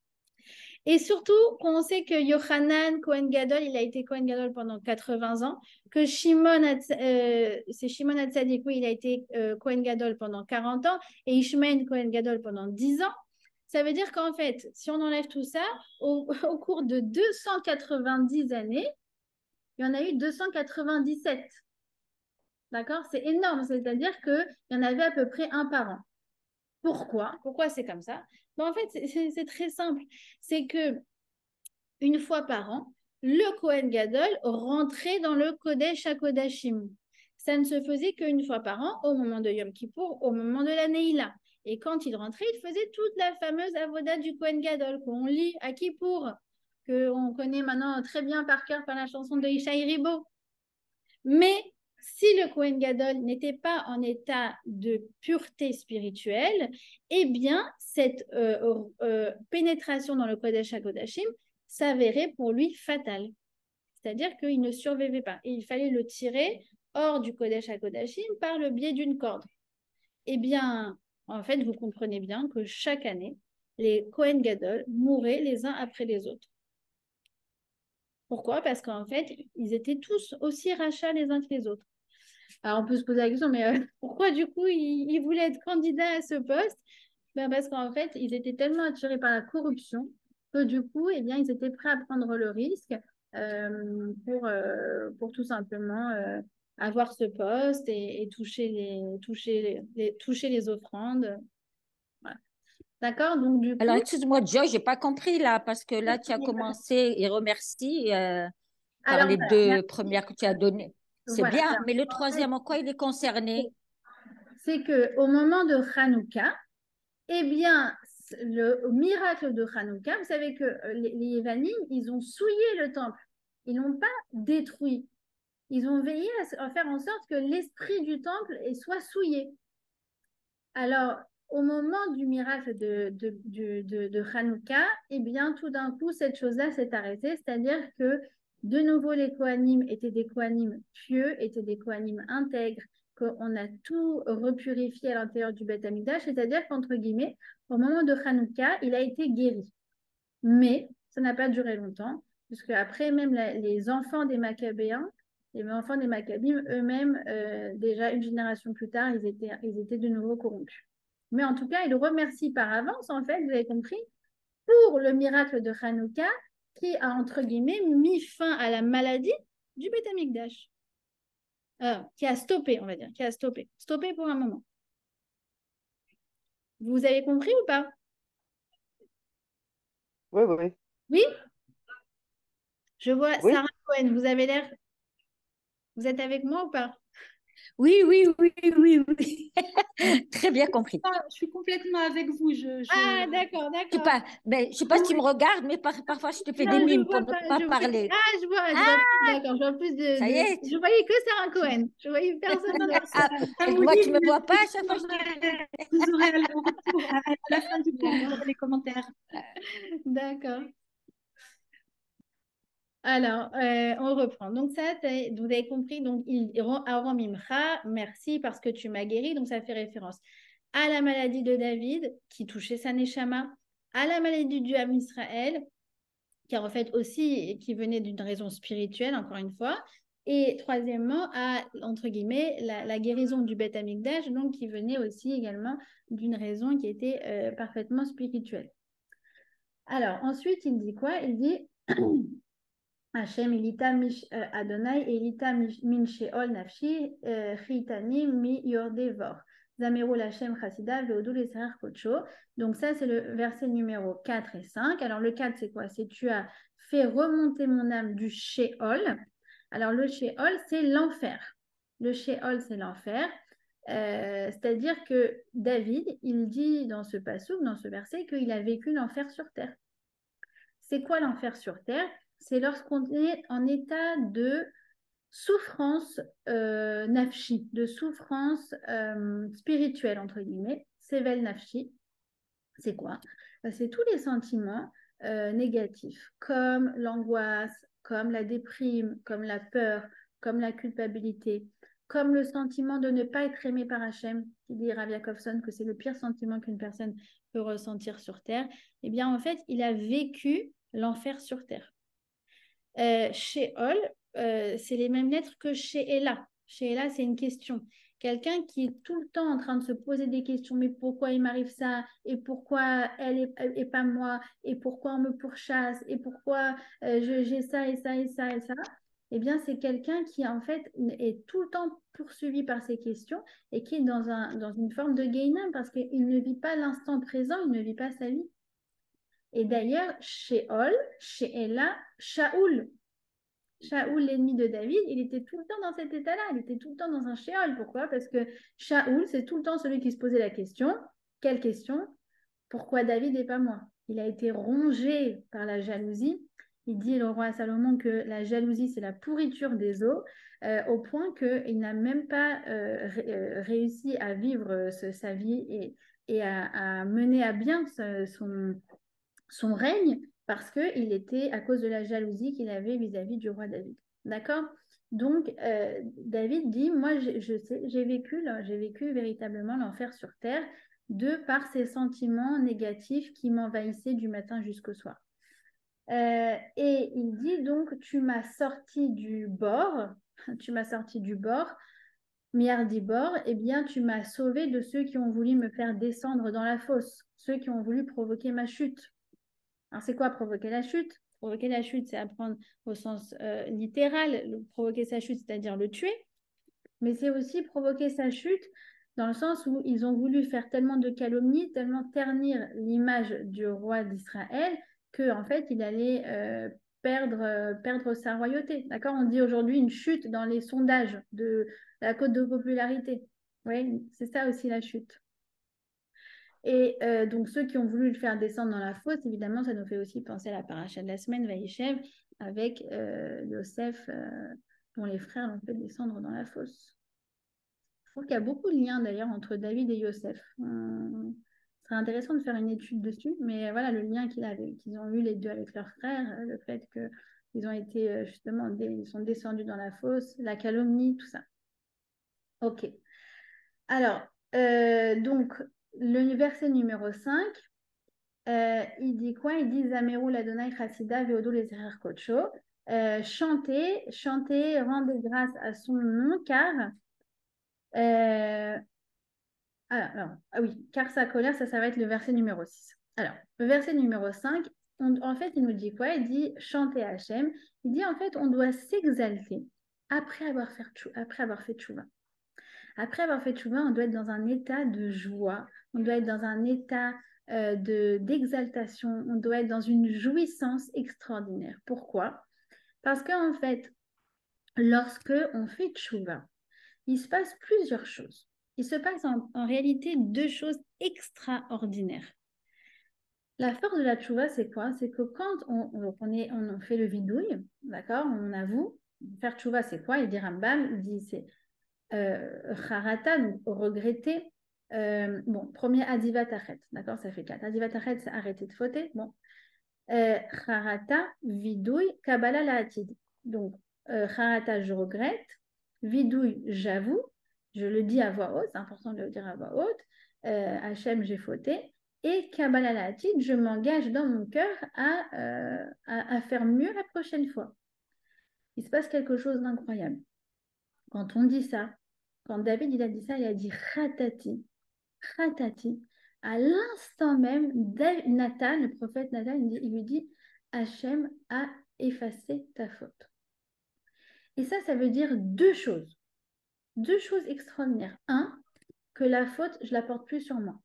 Et surtout, quand on sait que Yochanan, Kohen Gadol, il a été Kohen Gadol pendant 80 ans, que c'est Shimon Hatzadik, oui, il a été Kohen Gadol pendant 40 ans, et Ishmael Kohen Gadol pendant 10 ans. Ça veut dire qu'en fait, si on enlève tout ça, au cours de 290 années, il y en a eu 297. D'accord? C'est énorme, c'est-à-dire qu'il y en avait à peu près un par an. Pourquoi c'est comme ça? En fait, c'est très simple. C'est que une fois par an, le Kohen Gadol rentrait dans le Kodesh HaKodashim. Ça ne se faisait qu'une fois par an, au moment de Yom Kippour, au moment de la Neila. Et quand il rentrait, il faisait toute la fameuse avoda du Kohen Gadol qu'on lit à Kippour, qu'on connaît maintenant très bien par cœur par la chanson de Ishaï Ribo. Mais si le Kohen Gadol n'était pas en état de pureté spirituelle, eh bien, cette pénétration dans le Kodesh HaKodashim s'avérait pour lui fatale. C'est-à-dire qu'il ne survivait pas. Et il fallait le tirer hors du Kodesh HaKodashim par le biais d'une corde. Eh bien, en fait, vous comprenez bien que chaque année, les Kohen Gadol mouraient les uns après les autres. Pourquoi? Parce qu'en fait, ils étaient tous aussi rachats les uns que les autres. Alors, on peut se poser la question, mais pourquoi du coup, ils voulaient être candidats à ce poste? Parce qu'en fait, ils étaient tellement attirés par la corruption que du coup, eh bien, ils étaient prêts à prendre le risque pour tout simplement avoir ce poste et toucher les offrandes. Voilà. D'accord? Donc, du coup... Alors, excuse-moi, Joy, j'ai pas compris là, parce que là, tu as commencé et remercie par les deux premières que tu as données. C'est Voilà. bien, mais le troisième, en quoi il est concerné? C'est qu'au moment de Hanouka, eh bien, le miracle de Hanouka, vous savez que les Yévanim, ils ont souillé le temple. Ils n'ont pas détruit. Ils ont veillé à faire en sorte que l'esprit du temple soit souillé. Alors, au moment du miracle de Hanouka, eh bien, tout d'un coup, cette chose-là s'est arrêtée. C'est-à-dire que, de nouveau, les Kohanim étaient des Kohanim pieux, étaient des Kohanim intègres, qu'on a tout repurifié à l'intérieur du Beth Amikdash. C'est-à-dire qu'entre guillemets, au moment de Hanouka, il a été guéri. Mais ça n'a pas duré longtemps, puisque après, même les enfants des Maccabéens, les enfants des Maccabim eux-mêmes, déjà une génération plus tard, ils étaient de nouveau corrompus. Mais en tout cas, il remercie par avance, en fait, vous avez compris, pour le miracle de Hanouka, qui a, entre guillemets, mis fin à la maladie du Beth Amikdash. qui a stoppé, on va dire, qui a stoppé. Stoppé pour un moment. Vous avez compris ou pas? Oui, oui. Oui? Je vois Oui, Sarah Cohen, vous avez l'air... Vous êtes avec moi ou pas? Oui, oui, oui, oui, oui. Très bien compris. Je suis complètement avec vous. Ah, d'accord, Je sais d'accord. pas, mais je sais pas si tu me regardes, mais parfois je te fais des Non, je mimes pour vois ne pas, pas je vois... parler. Ah, je vois, d'accord, je vois plus Ça y est. Je voyais que Sarah Cohen. Je voyais personne d'autre. Ah, moi, tu me vois pas à chaque fois que je te... Vous aurez le retour à la fin du cours, vous D'accord, aurez les commentaires. d'accord. Alors, on reprend. Donc ça, vous avez compris. Donc, Aram Mimcha, merci parce que tu m'as guéri. Donc, ça fait référence à la maladie de David qui touchait sa neshama, à la maladie du Ham Israël, qui en fait aussi, qui venait d'une raison spirituelle, encore une fois. Et troisièmement, à, entre guillemets, la guérison du Beth Amikdash, donc qui venait aussi également d'une raison qui était parfaitement spirituelle. Alors, ensuite, il dit quoi? Il dit... Hachem, Elita Adonai, Elita min Sheol Nafshi, Chitani mi Yordevor. Zamerul Hachem Chassidav, Veodul Esarer Kocho. Donc ça, c'est le verset numéro 4 et 5. Alors le 4, c'est quoi? C'est tu as fait remonter mon âme du Sheol. Alors le Sheol, c'est l'enfer. Le Sheol, c'est l'enfer. C'est-à-dire que David, il dit dans ce passouk, dans ce verset, qu'il a vécu l'enfer sur terre. C'est quoi l'enfer sur terre? C'est lorsqu'on est en état de souffrance nafshi, de souffrance spirituelle, entre guillemets. Sevel nafshi, c'est quoi? C'est tous les sentiments négatifs, comme l'angoisse, comme la déprime, comme la peur, comme la culpabilité, comme le sentiment de ne pas être aimé par Hachem, qui dit Rav Yaakovson que c'est le pire sentiment qu'une personne peut ressentir sur Terre. Eh bien, en fait, il a vécu l'enfer sur Terre. Sheol, c'est les mêmes lettres que She'ela. She'ela, c'est une question. Quelqu'un qui est tout le temps en train de se poser des questions, mais pourquoi il m'arrive ça? Et pourquoi elle et pas moi? Et pourquoi on me pourchasse? Et pourquoi j'ai ça et ça et ça et ça? Eh bien, c'est quelqu'un qui, en fait, est tout le temps poursuivi par ces questions et qui est dans une forme de Gehinnom parce qu'il ne vit pas l'instant présent, il ne vit pas sa vie. Et d'ailleurs, Sheol, She'ela, Shaoul. Shaoul, l'ennemi de David, il était tout le temps dans cet état-là. Il était tout le temps dans un Sheol. Pourquoi? Parce que Shaoul, c'est tout le temps celui qui se posait la question. Quelle question? Pourquoi David et pas moi? Il a été rongé par la jalousie. Il dit, le roi Salomon, que la jalousie, c'est la pourriture des os, au point qu'il n'a même pas réussi à vivre sa vie et à mener à bien son règne parce qu'il était à cause de la jalousie qu'il avait vis-à-vis du roi David. D'accord? Donc, David dit, moi, je sais, j'ai vécu véritablement l'enfer sur terre de par ces sentiments négatifs qui m'envahissaient du matin jusqu'au soir. Et il dit donc, tu m'as sorti du bord, Miardibor, eh bien, tu m'as sauvé de ceux qui ont voulu me faire descendre dans la fosse, ceux qui ont voulu provoquer ma chute. Alors, c'est quoi provoquer la chute? Provoquer la chute, c'est apprendre au sens littéral, provoquer sa chute, c'est-à-dire le tuer, mais c'est aussi provoquer sa chute dans le sens où ils ont voulu faire tellement de calomnies, tellement ternir l'image du roi d'Israël, qu'en fait, il allait perdre sa royauté. D'accord? On dit aujourd'hui une chute dans les sondages de la cote de popularité. Oui, c'est ça aussi la chute. Et donc, ceux qui ont voulu le faire descendre dans la fosse, évidemment, ça nous fait aussi penser à la paracha de la semaine, Vaïchev, avec Yosef, dont les frères l'ont fait descendre dans la fosse. Je trouve qu'il y a beaucoup de liens d'ailleurs entre David et Yosef. Ce serait intéressant de faire une étude dessus, mais voilà le lien qu'ils ont eu les deux avec leurs frères, le fait qu'ils ont été justement, ils sont descendus dans la fosse, la calomnie, tout ça. Ok. Alors, donc, le verset numéro 5, il dit quoi? Il dit Zamerul Adonai Chassida Veodul Ezerer Kocho. Chantez, rendez grâce à son nom, car ah oui, car sa colère, ça va être le verset numéro 6. Alors, le verset numéro 5, en fait, il nous dit quoi? Il dit chanter Hachem. Il dit en fait, on doit s'exalter après avoir fait tchouva. Après avoir fait tchouva, on doit être dans un état de joie, on doit être dans un état d'exaltation, on doit être dans une jouissance extraordinaire. Pourquoi? Parce qu'en fait, lorsque on fait tchouva, il se passe plusieurs choses. Il se passe en réalité deux choses extraordinaires. La force de la tchouva, c'est quoi? C'est que quand on fait le vidouille, d'accord, on avoue, faire tchouva, c'est quoi? Il dit Rambam, il dit c'est charata, donc regretter. Bon, premier adivat achet, d'accord, ça fait 4. Adivat achet, c'est arrêter de fauter. Bon, charata, vidouille, kabbalah la hatid. Donc, charata, je regrette. Vidouille, j'avoue. Je le dis à voix haute, c'est important de le dire à voix haute. Hachem, j'ai fauté. Et kabbalah la hatid, je m'engage dans mon cœur à faire mieux la prochaine fois. Il se passe quelque chose d'incroyable. Quand on dit ça, quand David il a dit ça, il a dit Khatati, Khatati. À l'instant même, Nathan, le prophète Nathan, il lui dit Hachem a effacé ta faute. Et ça veut dire deux choses extraordinaires. Un, que la faute, je ne la porte plus sur moi.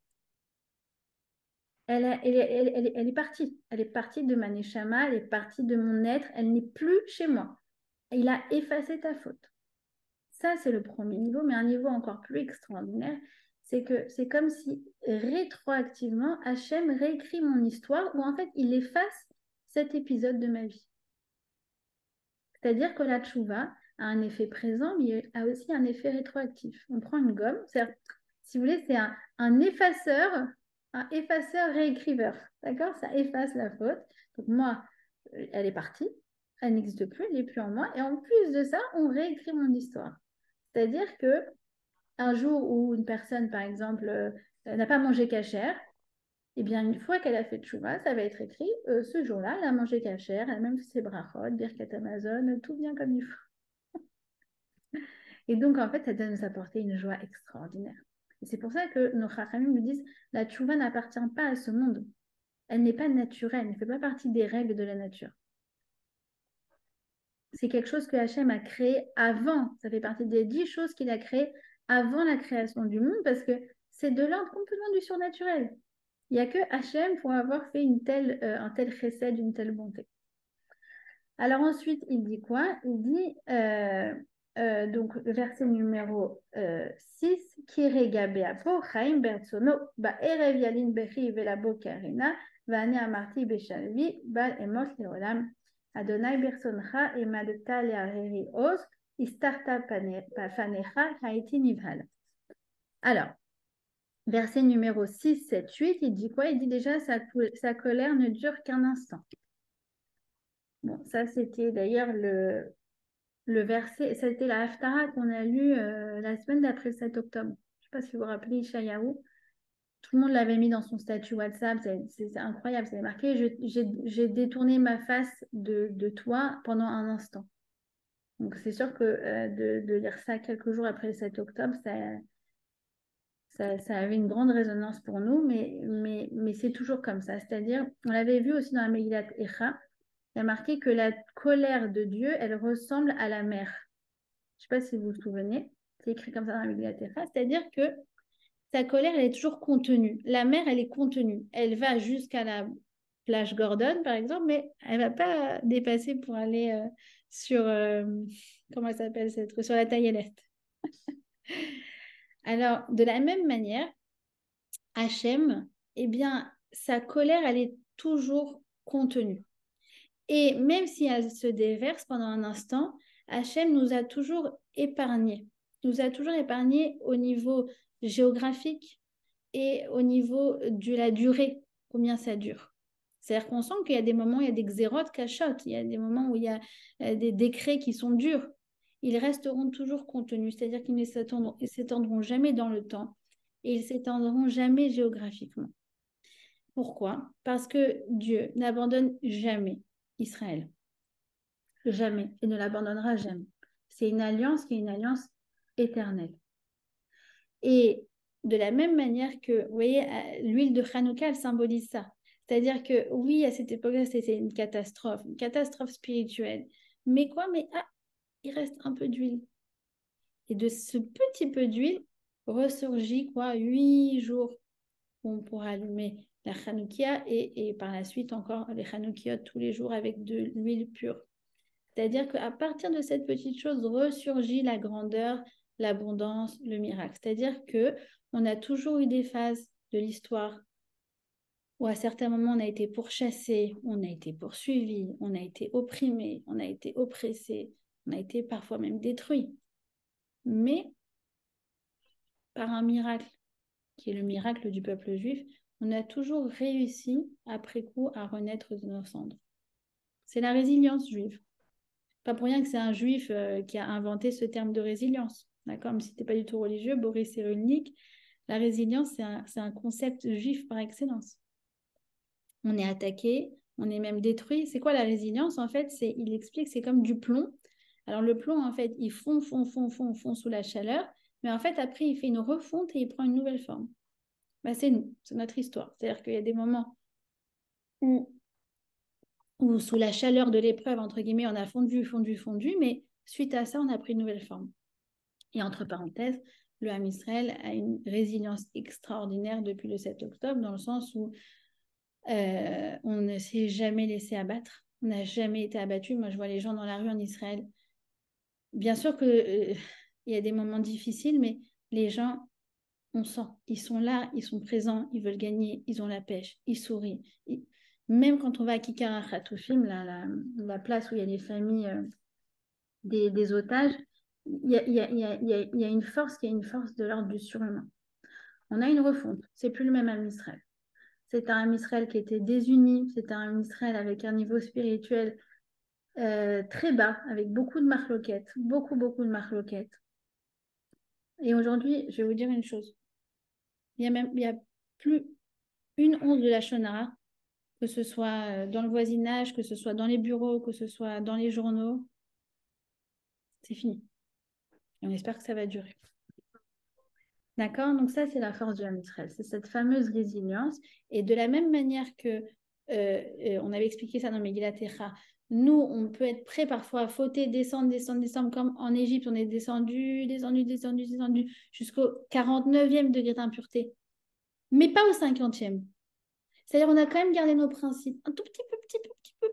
Elle est partie. Elle est partie de ma neshama, elle est partie de mon être, elle n'est plus chez moi. Il a effacé ta faute. Ça, c'est le premier niveau, mais un niveau encore plus extraordinaire, c'est que c'est comme si rétroactivement, Hachem réécrit mon histoire, ou en fait, il efface cet épisode de ma vie. C'est-à-dire que la tchouva a un effet présent, mais il a aussi un effet rétroactif. On prend une gomme, si vous voulez, c'est un effaceur réécriveur. D'accord? Ça efface la faute. Donc moi, elle est partie, elle n'existe plus, elle n'est plus en moi, et en plus de ça, on réécrit mon histoire. C'est-à-dire que un jour où une personne, par exemple, n'a pas mangé cachère, eh bien, une fois qu'elle a fait tchouva, ça va être écrit, ce jour-là, elle a mangé cachère, elle a même fait ses brachot, Birkat Amazon, tout vient comme il faut. Et donc, en fait, ça doit nous apporter une joie extraordinaire. Et c'est pour ça que nos chachamim nous disent, la tchouva n'appartient pas à ce monde. Elle n'est pas naturelle, elle ne fait pas partie des règles de la nature. C'est quelque chose que Hachem a créé avant. Ça fait partie des 10 choses qu'il a créées avant la création du monde parce que c'est de l'ordre complètement du surnaturel. Il n'y a que Hachem pour avoir fait un tel chesed, une telle bonté. Alors ensuite, il dit quoi? Il dit, donc le verset numéro 6, Kirega beapo, chaim bertsono, ba'erev yalin bechi velabo karina, va'ane amarti beshalvi, ba'al emot leolam. Adonai bersoncha emadta le'areri oz, istarta fanecha haiti nivhal. Alors, verset numéro 6, 7, 8, il dit quoi? Il dit déjà sa colère ne dure qu'un instant. Bon, ça c'était d'ailleurs le verset, c'était la Haftara qu'on a lu la semaine d'après le 7 octobre. Je ne sais pas si vous vous rappelez Ishayahu. Tout le monde l'avait mis dans son statut WhatsApp, c'est incroyable, c'est marqué, j'ai détourné ma face de toi pendant un instant. Donc c'est sûr que de lire ça quelques jours après le 7 octobre, ça avait une grande résonance pour nous, mais c'est toujours comme ça. C'est-à-dire, on l'avait vu aussi dans la Megillat Echa, il y a marqué que la colère de Dieu, elle ressemble à la mer. Je ne sais pas si vous vous souvenez, c'est écrit comme ça dans la Megillat Echa, c'est-à-dire que sa colère, elle est toujours contenue. La mer, elle est contenue. Elle va jusqu'à la plage Gordon, par exemple, mais elle ne va pas dépasser pour aller sur, comment elle s'appelle cette rue, sur la Taillelette. Alors, de la même manière, Hachem, eh bien, sa colère, elle est toujours contenue. Et même si elle se déverse pendant un instant, Hachem nous a toujours épargnés. Nous a toujours épargnés au niveau géographique et au niveau de la durée, combien ça dure. C'est-à-dire qu'on sent qu'il y a des moments où il y a des xérotes cachottes, il y a des moments où il y a des décrets qui sont durs. Ils resteront toujours contenus, c'est-à-dire qu'ils ne s'étendront jamais dans le temps et ils ne s'étendront jamais géographiquement. Pourquoi? Parce que Dieu n'abandonne jamais Israël. Jamais. Il ne l'abandonnera jamais. C'est une alliance qui est une alliance éternelle. Et de la même manière que, vous voyez, l'huile de Hanouka, elle symbolise ça. C'est-à-dire que, oui, à cette époque-là, c'était une catastrophe spirituelle. Mais quoi? Mais il reste un peu d'huile. Et de ce petit peu d'huile ressurgit quoi, 8 jours où on pourra allumer la Hanoukia et par la suite encore les Hanoukiot tous les jours avec de l'huile pure. C'est-à-dire qu'à partir de cette petite chose ressurgit la grandeur, l'abondance, le miracle. C'est-à-dire que on a toujours eu des phases de l'histoire où à certains moments on a été pourchassé, on a été poursuivi, on a été opprimé, on a été oppressé, on a été parfois même détruit. Mais par un miracle, qui est le miracle du peuple juif, on a toujours réussi, après coup, à renaître de nos cendres. C'est la résilience juive. Pas pour rien que c'est un juif qui a inventé ce terme de résilience. D'accord? Même si tu n'es pas du tout religieux, Boris Cyrulnik, la résilience, c'est un concept juif par excellence. On est attaqué, on est même détruit. C'est quoi la résilience? En fait, il explique c'est comme du plomb. Alors le plomb, en fait, il fond sous la chaleur, mais en fait, après, il fait une refonte et il prend une nouvelle forme. Bah, c'est nous, c'est notre histoire. C'est-à-dire qu'il y a des moments où sous la chaleur de l'épreuve, entre guillemets, on a fondu, mais suite à ça, on a pris une nouvelle forme. Et entre parenthèses, le Ham Israël a une résilience extraordinaire depuis le 7 octobre, dans le sens où on ne s'est jamais laissé abattre, on n'a jamais été abattu. Moi, je vois les gens dans la rue en Israël. Bien sûr qu'il y a des moments difficiles, mais les gens, on sent, ils sont là, ils sont présents, ils veulent gagner, ils ont la pêche, ils sourient. Même quand on va à Kikar Hatoufim, la place où il y a les familles des otages, il y a une force qui est une force de l'ordre du surhumain. On a une refonte, c'est plus le même Ham Israël. C'est un Ham Israël qui était désuni, c'est un Ham Israël avec un niveau spirituel très bas, avec beaucoup de marloquettes, beaucoup de marloquettes. Et aujourd'hui, je vais vous dire une chose. Il y a plus une once de la Shonara, que ce soit dans le voisinage, que ce soit dans les bureaux, que ce soit dans les journaux. C'est fini. Et on espère que ça va durer. D'accord? Donc ça, c'est la force du Ham Israël. C'est cette fameuse résilience. Et de la même manière que, on avait expliqué ça dans Megillat Echa, nous, on peut être prêt parfois à fauter, descendre, comme en Égypte, on est descendu jusqu'au 49e degré d'impureté. Mais pas au 50e. C'est-à-dire, on a quand même gardé nos principes. Un tout petit peu.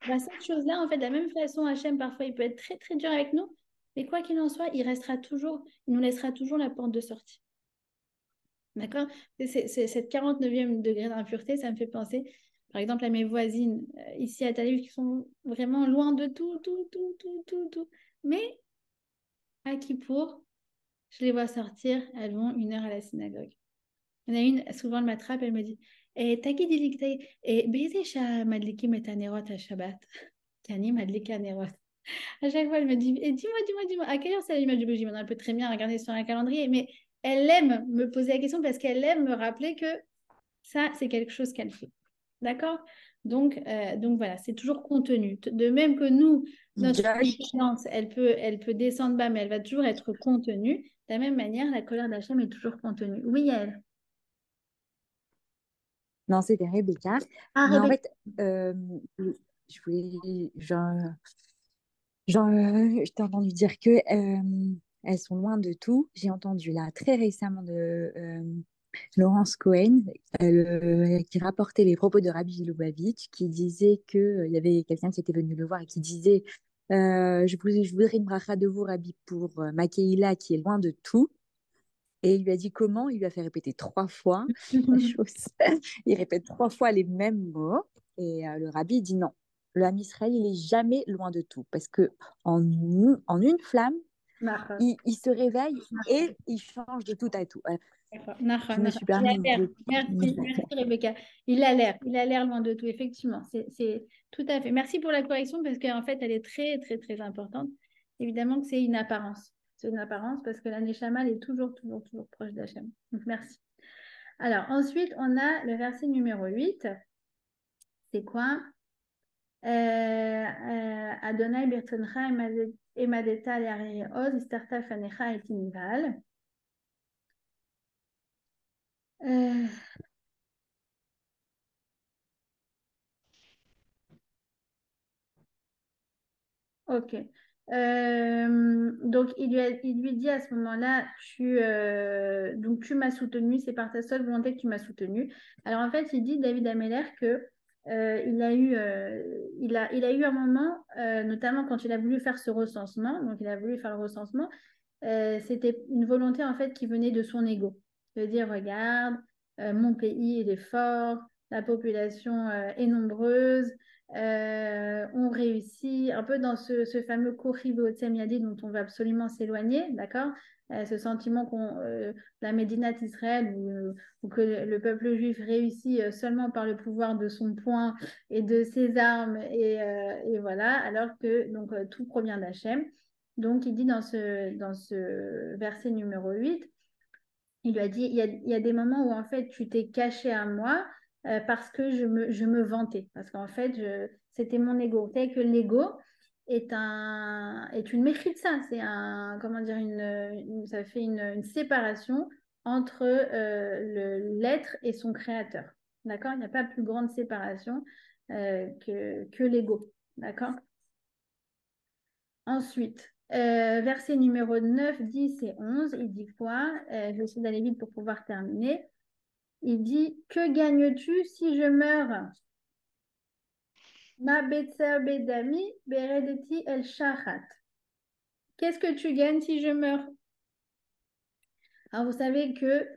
Bah, cette chose-là, en fait, de la même façon, Hachem, parfois, il peut être très, très dur avec nous. Mais quoi qu'il en soit, il nous laissera toujours la porte de sortie. D'accord? Cette 49e degré d'impureté, ça me fait penser, par exemple, à mes voisines ici à Tel Aviv qui sont vraiment loin de tout. Mais à Kippour, je les vois sortir, elles vont 1 heure à la synagogue. Il y en a une, souvent, elle m'attrape, elle me dit תגידי לי, באיזה שעה מדליקים את הנרות השבת? כי אני מדליקה נרות. À chaque fois, elle me dit dis-moi, à quelle heure c'est l'allumage du bougie? Maintenant, elle peut très bien regarder sur un calendrier, mais elle aime me poser la question parce qu'elle aime me rappeler que ça, c'est quelque chose qu'elle fait. D'accord? Donc voilà, c'est toujours contenu. De même que nous, notre vigilance, elle peut descendre bas, mais elle va toujours être contenue. De la même manière, la colère d'Hachem est toujours contenue. Oui, elle. Non, c'était Rebecca. Ah, Mais en Rebecca. fait, je voulais, je t'ai entendu dire que elles sont loin de tout. J'ai entendu là très récemment de Laurence Cohen qui rapportait les propos de Rabbi Lubavitch, qui disait que il y avait quelqu'un qui était venu le voir et qui disait je voudrais une bracha de vous, Rabbi, pour Makeïla qui est loin de tout. Et il lui a dit comment? Il lui a fait répéter 3 fois la chose. Il répète 3 fois les mêmes mots. Et le rabbi dit non. Le Ham Israël, il est jamais loin de tout. Parce que en une flamme, il se réveille et il change de tout à tout. Je me suis permis de... Merci Rebecca. Il a l'air loin de tout, effectivement. C'est tout à fait. Merci pour la correction parce qu'en fait, elle est très, très, très importante. Évidemment que c'est une apparence. C'est une apparence parce que la Neshama est toujours proche d'Hachem. Donc, merci. Alors, ensuite, on a le verset numéro 8. C'est quoi? Adonai Birtoncha Emadeta Le'arei Oz, Istarta Fanecha et Tinival. Ok. Donc, il lui dit à ce moment-là, donc tu m'as soutenu, c'est par ta seule volonté que tu m'as soutenu. Alors, en fait, il dit, David Ameller, que il a eu un moment, notamment quand il a voulu faire ce recensement, donc il a voulu faire le recensement, c'était une volonté en fait qui venait de son ego, de dire, regarde, mon pays il est fort, la population est nombreuse, on réussit, un peu dans ce fameux Kochi Yadi dont on veut absolument s'éloigner, d'accord? Ce sentiment la Médina d'Israël où que le peuple juif réussit seulement par le pouvoir de son poing et de ses armes et voilà, alors que donc tout provient d'Hachem. Donc il dit dans ce verset numéro 8, il lui a dit, il y a des moments où en fait tu t'es caché à moi parce que je me vantais. Parce qu'en fait, c'était mon ego. Vous savez que l'ego est une méchitsa. C'est comment dire, ça fait une séparation entre l'être et son créateur. D'accord? Il n'y a pas plus grande séparation que l'ego. D'accord? Ensuite, verset numéro 9, 10 et 11, il dit quoi? Je vais essayer d'aller vite pour pouvoir terminer. Il dit, que gagnes-tu si je meurs? Ma betsa bedami beredeti el shachat. Qu'est-ce que tu gagnes si je meurs? Alors, vous savez que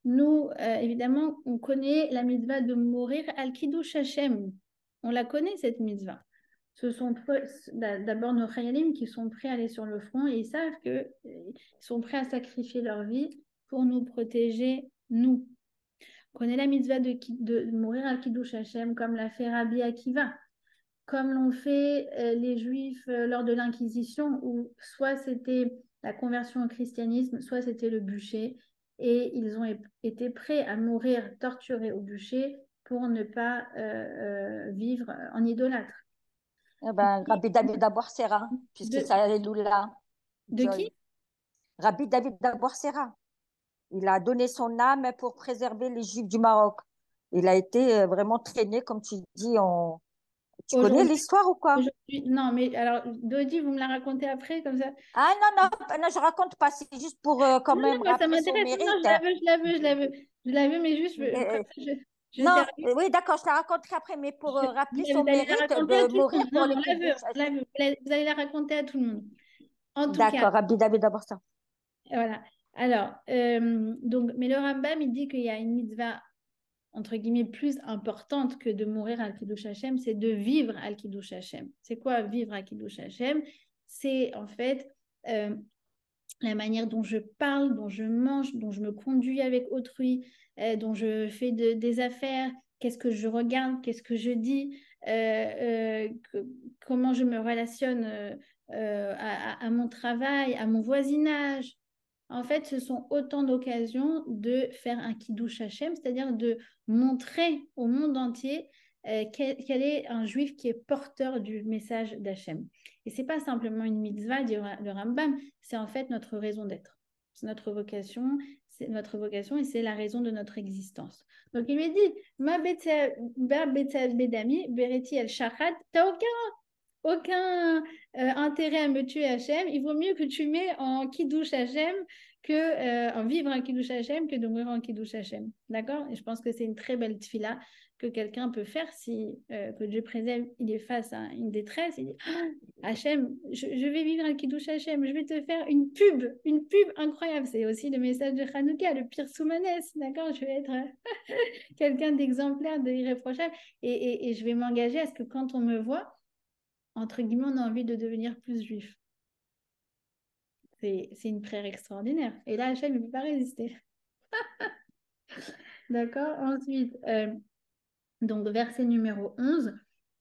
nous, évidemment, on connaît la mitzvah de mourir al kiddush Hashem. On la connaît, cette mitzvah. Ce sont d'abord nos chayalim qui sont prêts à aller sur le front et ils savent qu'ils sont prêts à sacrifier leur vie pour nous protéger, nous. On connaît la mitzvah de mourir al kiddush Hashem comme l'a fait Rabbi Akiva, comme l'ont fait les Juifs lors de l'Inquisition, où soit c'était la conversion au christianisme, soit c'était le bûcher, et ils ont été prêts à mourir torturés au bûcher pour ne pas vivre en idolâtre. Eh ben, Rabbi David Abu Sera, puisque c'est Alléluia. De qui? Rabbi David Abu Sera. Il a donné son âme pour préserver les Juifs du Maroc. Il a été vraiment traîné, comme tu dis. Tu connais l'histoire ou quoi? Non, mais alors, Dodi, vous me la racontez après, comme ça. Ah non, je raconte pas. C'est juste pour quand même rappeler son mérite. Non, je la veux, mais juste, non, oui, d'accord, je la raconterai après, mais pour rappeler son mérite de mourir pour le kiddush. Vous allez la raconter à tout le monde. En tout cas. D'accord, Rabbi David d'abord ça. Voilà. Alors, donc, mais le Rambam, il dit qu'il y a une mitzvah, entre guillemets, plus importante que de mourir al Kiddush Hashem, c'est de vivre al Kiddush Hashem. C'est quoi vivre al Kiddush Hashem? C'est en fait la manière dont je parle, dont je mange, dont je me conduis avec autrui, dont je fais des affaires, qu'est-ce que je regarde, qu'est-ce que je dis, comment je me relationne à mon travail, à mon voisinage. En fait, ce sont autant d'occasions de faire un kiddush Hashem, c'est-à-dire de montrer au monde entier quel est un juif qui est porteur du message d'Hachem. Et ce n'est pas simplement une mitzvah, dit le Rambam, c'est en fait notre raison d'être. C'est notre vocation et c'est la raison de notre existence. Donc il lui dit, Ma bedami, bereti el shachat, t'as aucun intérêt à me tuer Hachem, il vaut mieux que tu mets en kiddush Hachem en vivre en kiddush Hachem que de mourir en kiddush Hachem. D'accord? Et je pense que c'est une très belle tfila que quelqu'un peut faire si que Dieu préserve, il est face à une détresse, il dit Hachem, je vais vivre un kiddush Hachem, je vais te faire une pub incroyable. C'est aussi le message de Hanouka, le pire soumanès, d'accord? Je vais être quelqu'un d'exemplaire, d'irréprochable et je vais m'engager à ce que quand on me voit, entre guillemets, on a envie de devenir plus juif. C'est une prière extraordinaire. Et là, Hachem, il ne peut pas résister. D'accord? Ensuite, donc verset numéro 11.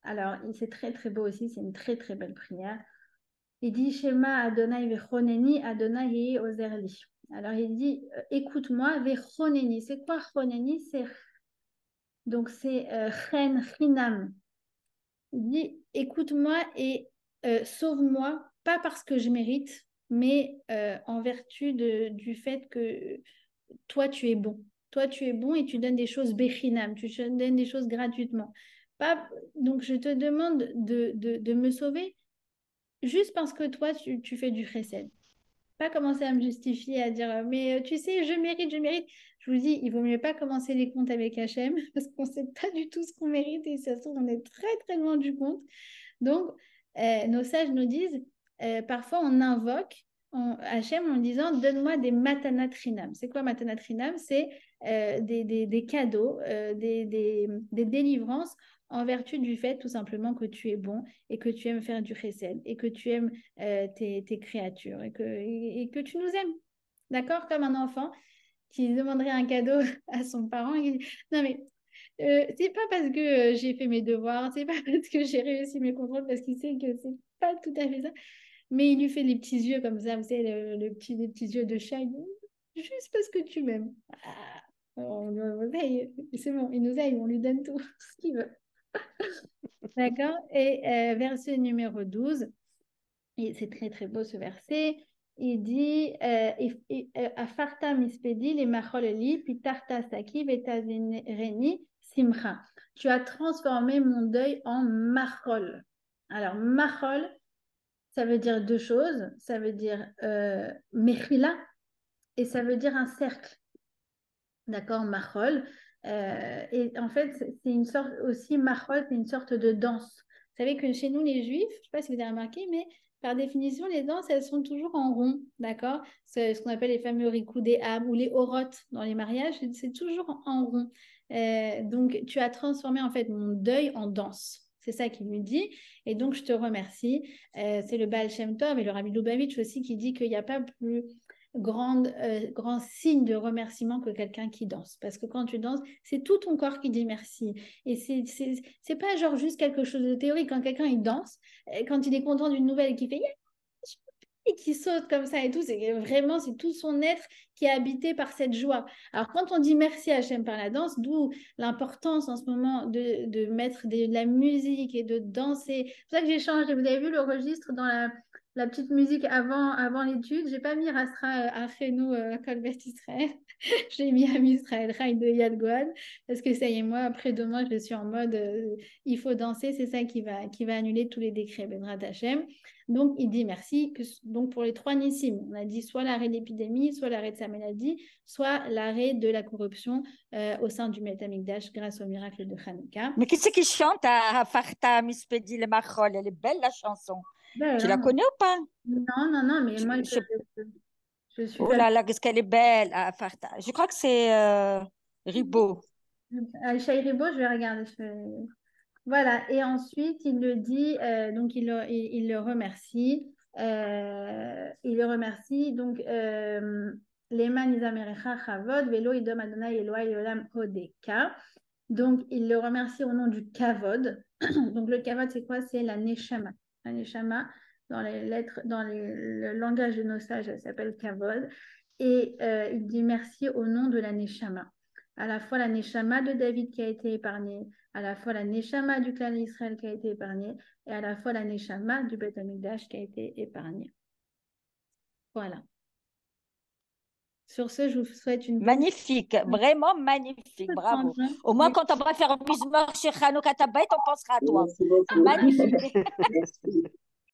Alors, c'est très, très beau aussi. C'est une très, très belle prière. Il dit, Shema Adonai vechoneni, Adonai ozerli. Alors, il dit, écoute-moi, vechoneni. C'est quoi choneni? Donc, c'est chen, chinam. Il dit, écoute-moi et sauve-moi, pas parce que je mérite, mais en vertu du fait que toi, tu es bon. Toi, tu es bon et tu donnes des choses béchinam, tu donnes des choses gratuitement. Donc, je te demande de me sauver, juste parce que toi, tu fais du chesed. Pas commencer à me justifier, à dire, mais tu sais, je mérite, je mérite. Je vous dis, il vaut mieux pas commencer les comptes avec Hachem parce qu'on sait pas du tout ce qu'on mérite et ça se trouve, on est très, très loin du compte. Donc, nos sages nous disent, parfois on invoque Hachem en disant, donne-moi des matanat chinam. C'est quoi matanat chinam? C'est des cadeaux, des délivrances en vertu du fait tout simplement que tu es bon et que tu aimes faire du chesed et que tu aimes tes créatures et que tu nous aimes. D'accord? Comme un enfant qui demanderait un cadeau à son parent et qui dit, non mais c'est pas parce que j'ai fait mes devoirs, c'est pas parce que j'ai réussi mes contrôles, parce qu'il sait que c'est pas tout à fait ça. Mais il lui fait les petits yeux comme ça, vous savez, les petits yeux de chat. Il dit, juste parce que tu m'aimes. Ah, c'est bon, il nous aime, on lui donne tout ce qu'il veut. D'accord? Et verset numéro 12, et c'est très très beau ce verset. Il dit Afarta mispedi les machol li pitarta saki vetazireni simcha. Tu as transformé mon deuil en machol. Alors, machol, ça veut dire deux choses. Ça veut dire mechila et ça veut dire un cercle. D'accord, machol. Et en fait, c'est une sorte aussi, machol, c'est une sorte de danse. Vous savez que chez nous, les juifs, je ne sais pas si vous avez remarqué, mais par définition, les danses, elles sont toujours en rond, d'accord? C'est ce qu'on appelle les fameux rikoudé am ou les orotes dans les mariages, c'est toujours en rond. Donc, tu as transformé en fait mon deuil en danse. C'est ça qu'il lui dit. Et donc, je te remercie. C'est le Baal Shem Tov et le Rabbi Lubavitch aussi qui dit qu'il n'y a pas plus grand signe de remerciement que quelqu'un qui danse. Parce que quand tu danses, c'est tout ton corps qui dit merci. Et c'est pas genre juste quelque chose de théorique. Quand quelqu'un il danse, quand il est content d'une nouvelle et qu'il fait yeah! Et qui saute comme ça et tout, c'est vraiment, c'est tout son être qui est habité par cette joie. Alors, quand on dit merci à Hachem par la danse, d'où l'importance en ce moment de mettre de la musique et de danser. C'est pour ça que j'ai changé. Vous avez vu le registre dans la petite musique avant l'étude. J'ai pas mis Rastra Achenu Kolbet Israël. J'ai mis Am Israël Rai de Yad Goad parce que ça y est, moi, après demain, je suis en mode il faut danser. C'est ça qui va annuler tous les décrets, Bezrat Hachem. Donc, il dit merci. Donc, pour les trois nissim, on a dit soit l'arrêt de l'épidémie, soit l'arrêt de sa maladie, soit l'arrêt de la corruption au sein du Beth Amikdash grâce au miracle de Hanouka. Mais qui c'est qui chante à Farta Mispedi le Machol? Elle est belle, la chanson. Tu la connais ou pas? Non, mais moi, je suis... Oh là là, qu'est-ce qu'elle est belle, à Farta. Je crois que c'est Ribot. Aïcha Ribot, je vais regarder. Voilà, et ensuite, il le dit, donc il le remercie. Il le remercie, donc, Leman Izamerecha Chavod, Velo Idom Adonai Eloai Yolam Hodeka. Donc, il le remercie au nom du Kavod. Donc, le Kavod, c'est quoi? C'est la Neshama. La Neshama, dans les lettres, dans le langage de nos sages, elle s'appelle Kavod. Et il dit merci au nom de la Neshama. À la fois la Neshama de David qui a été épargnée, à la fois la Neshama du clan d'Israël qui a été épargnée, et à la fois la Neshama du Beth Amikdash qui a été épargnée. Voilà. Sur ce, je vous souhaite une... Magnifique, vraiment magnifique, bravo. Au moins, quand on va faire un Mizmor chez Hanouka Tabet, on pensera à toi. Merci beaucoup. Magnifique. Merci.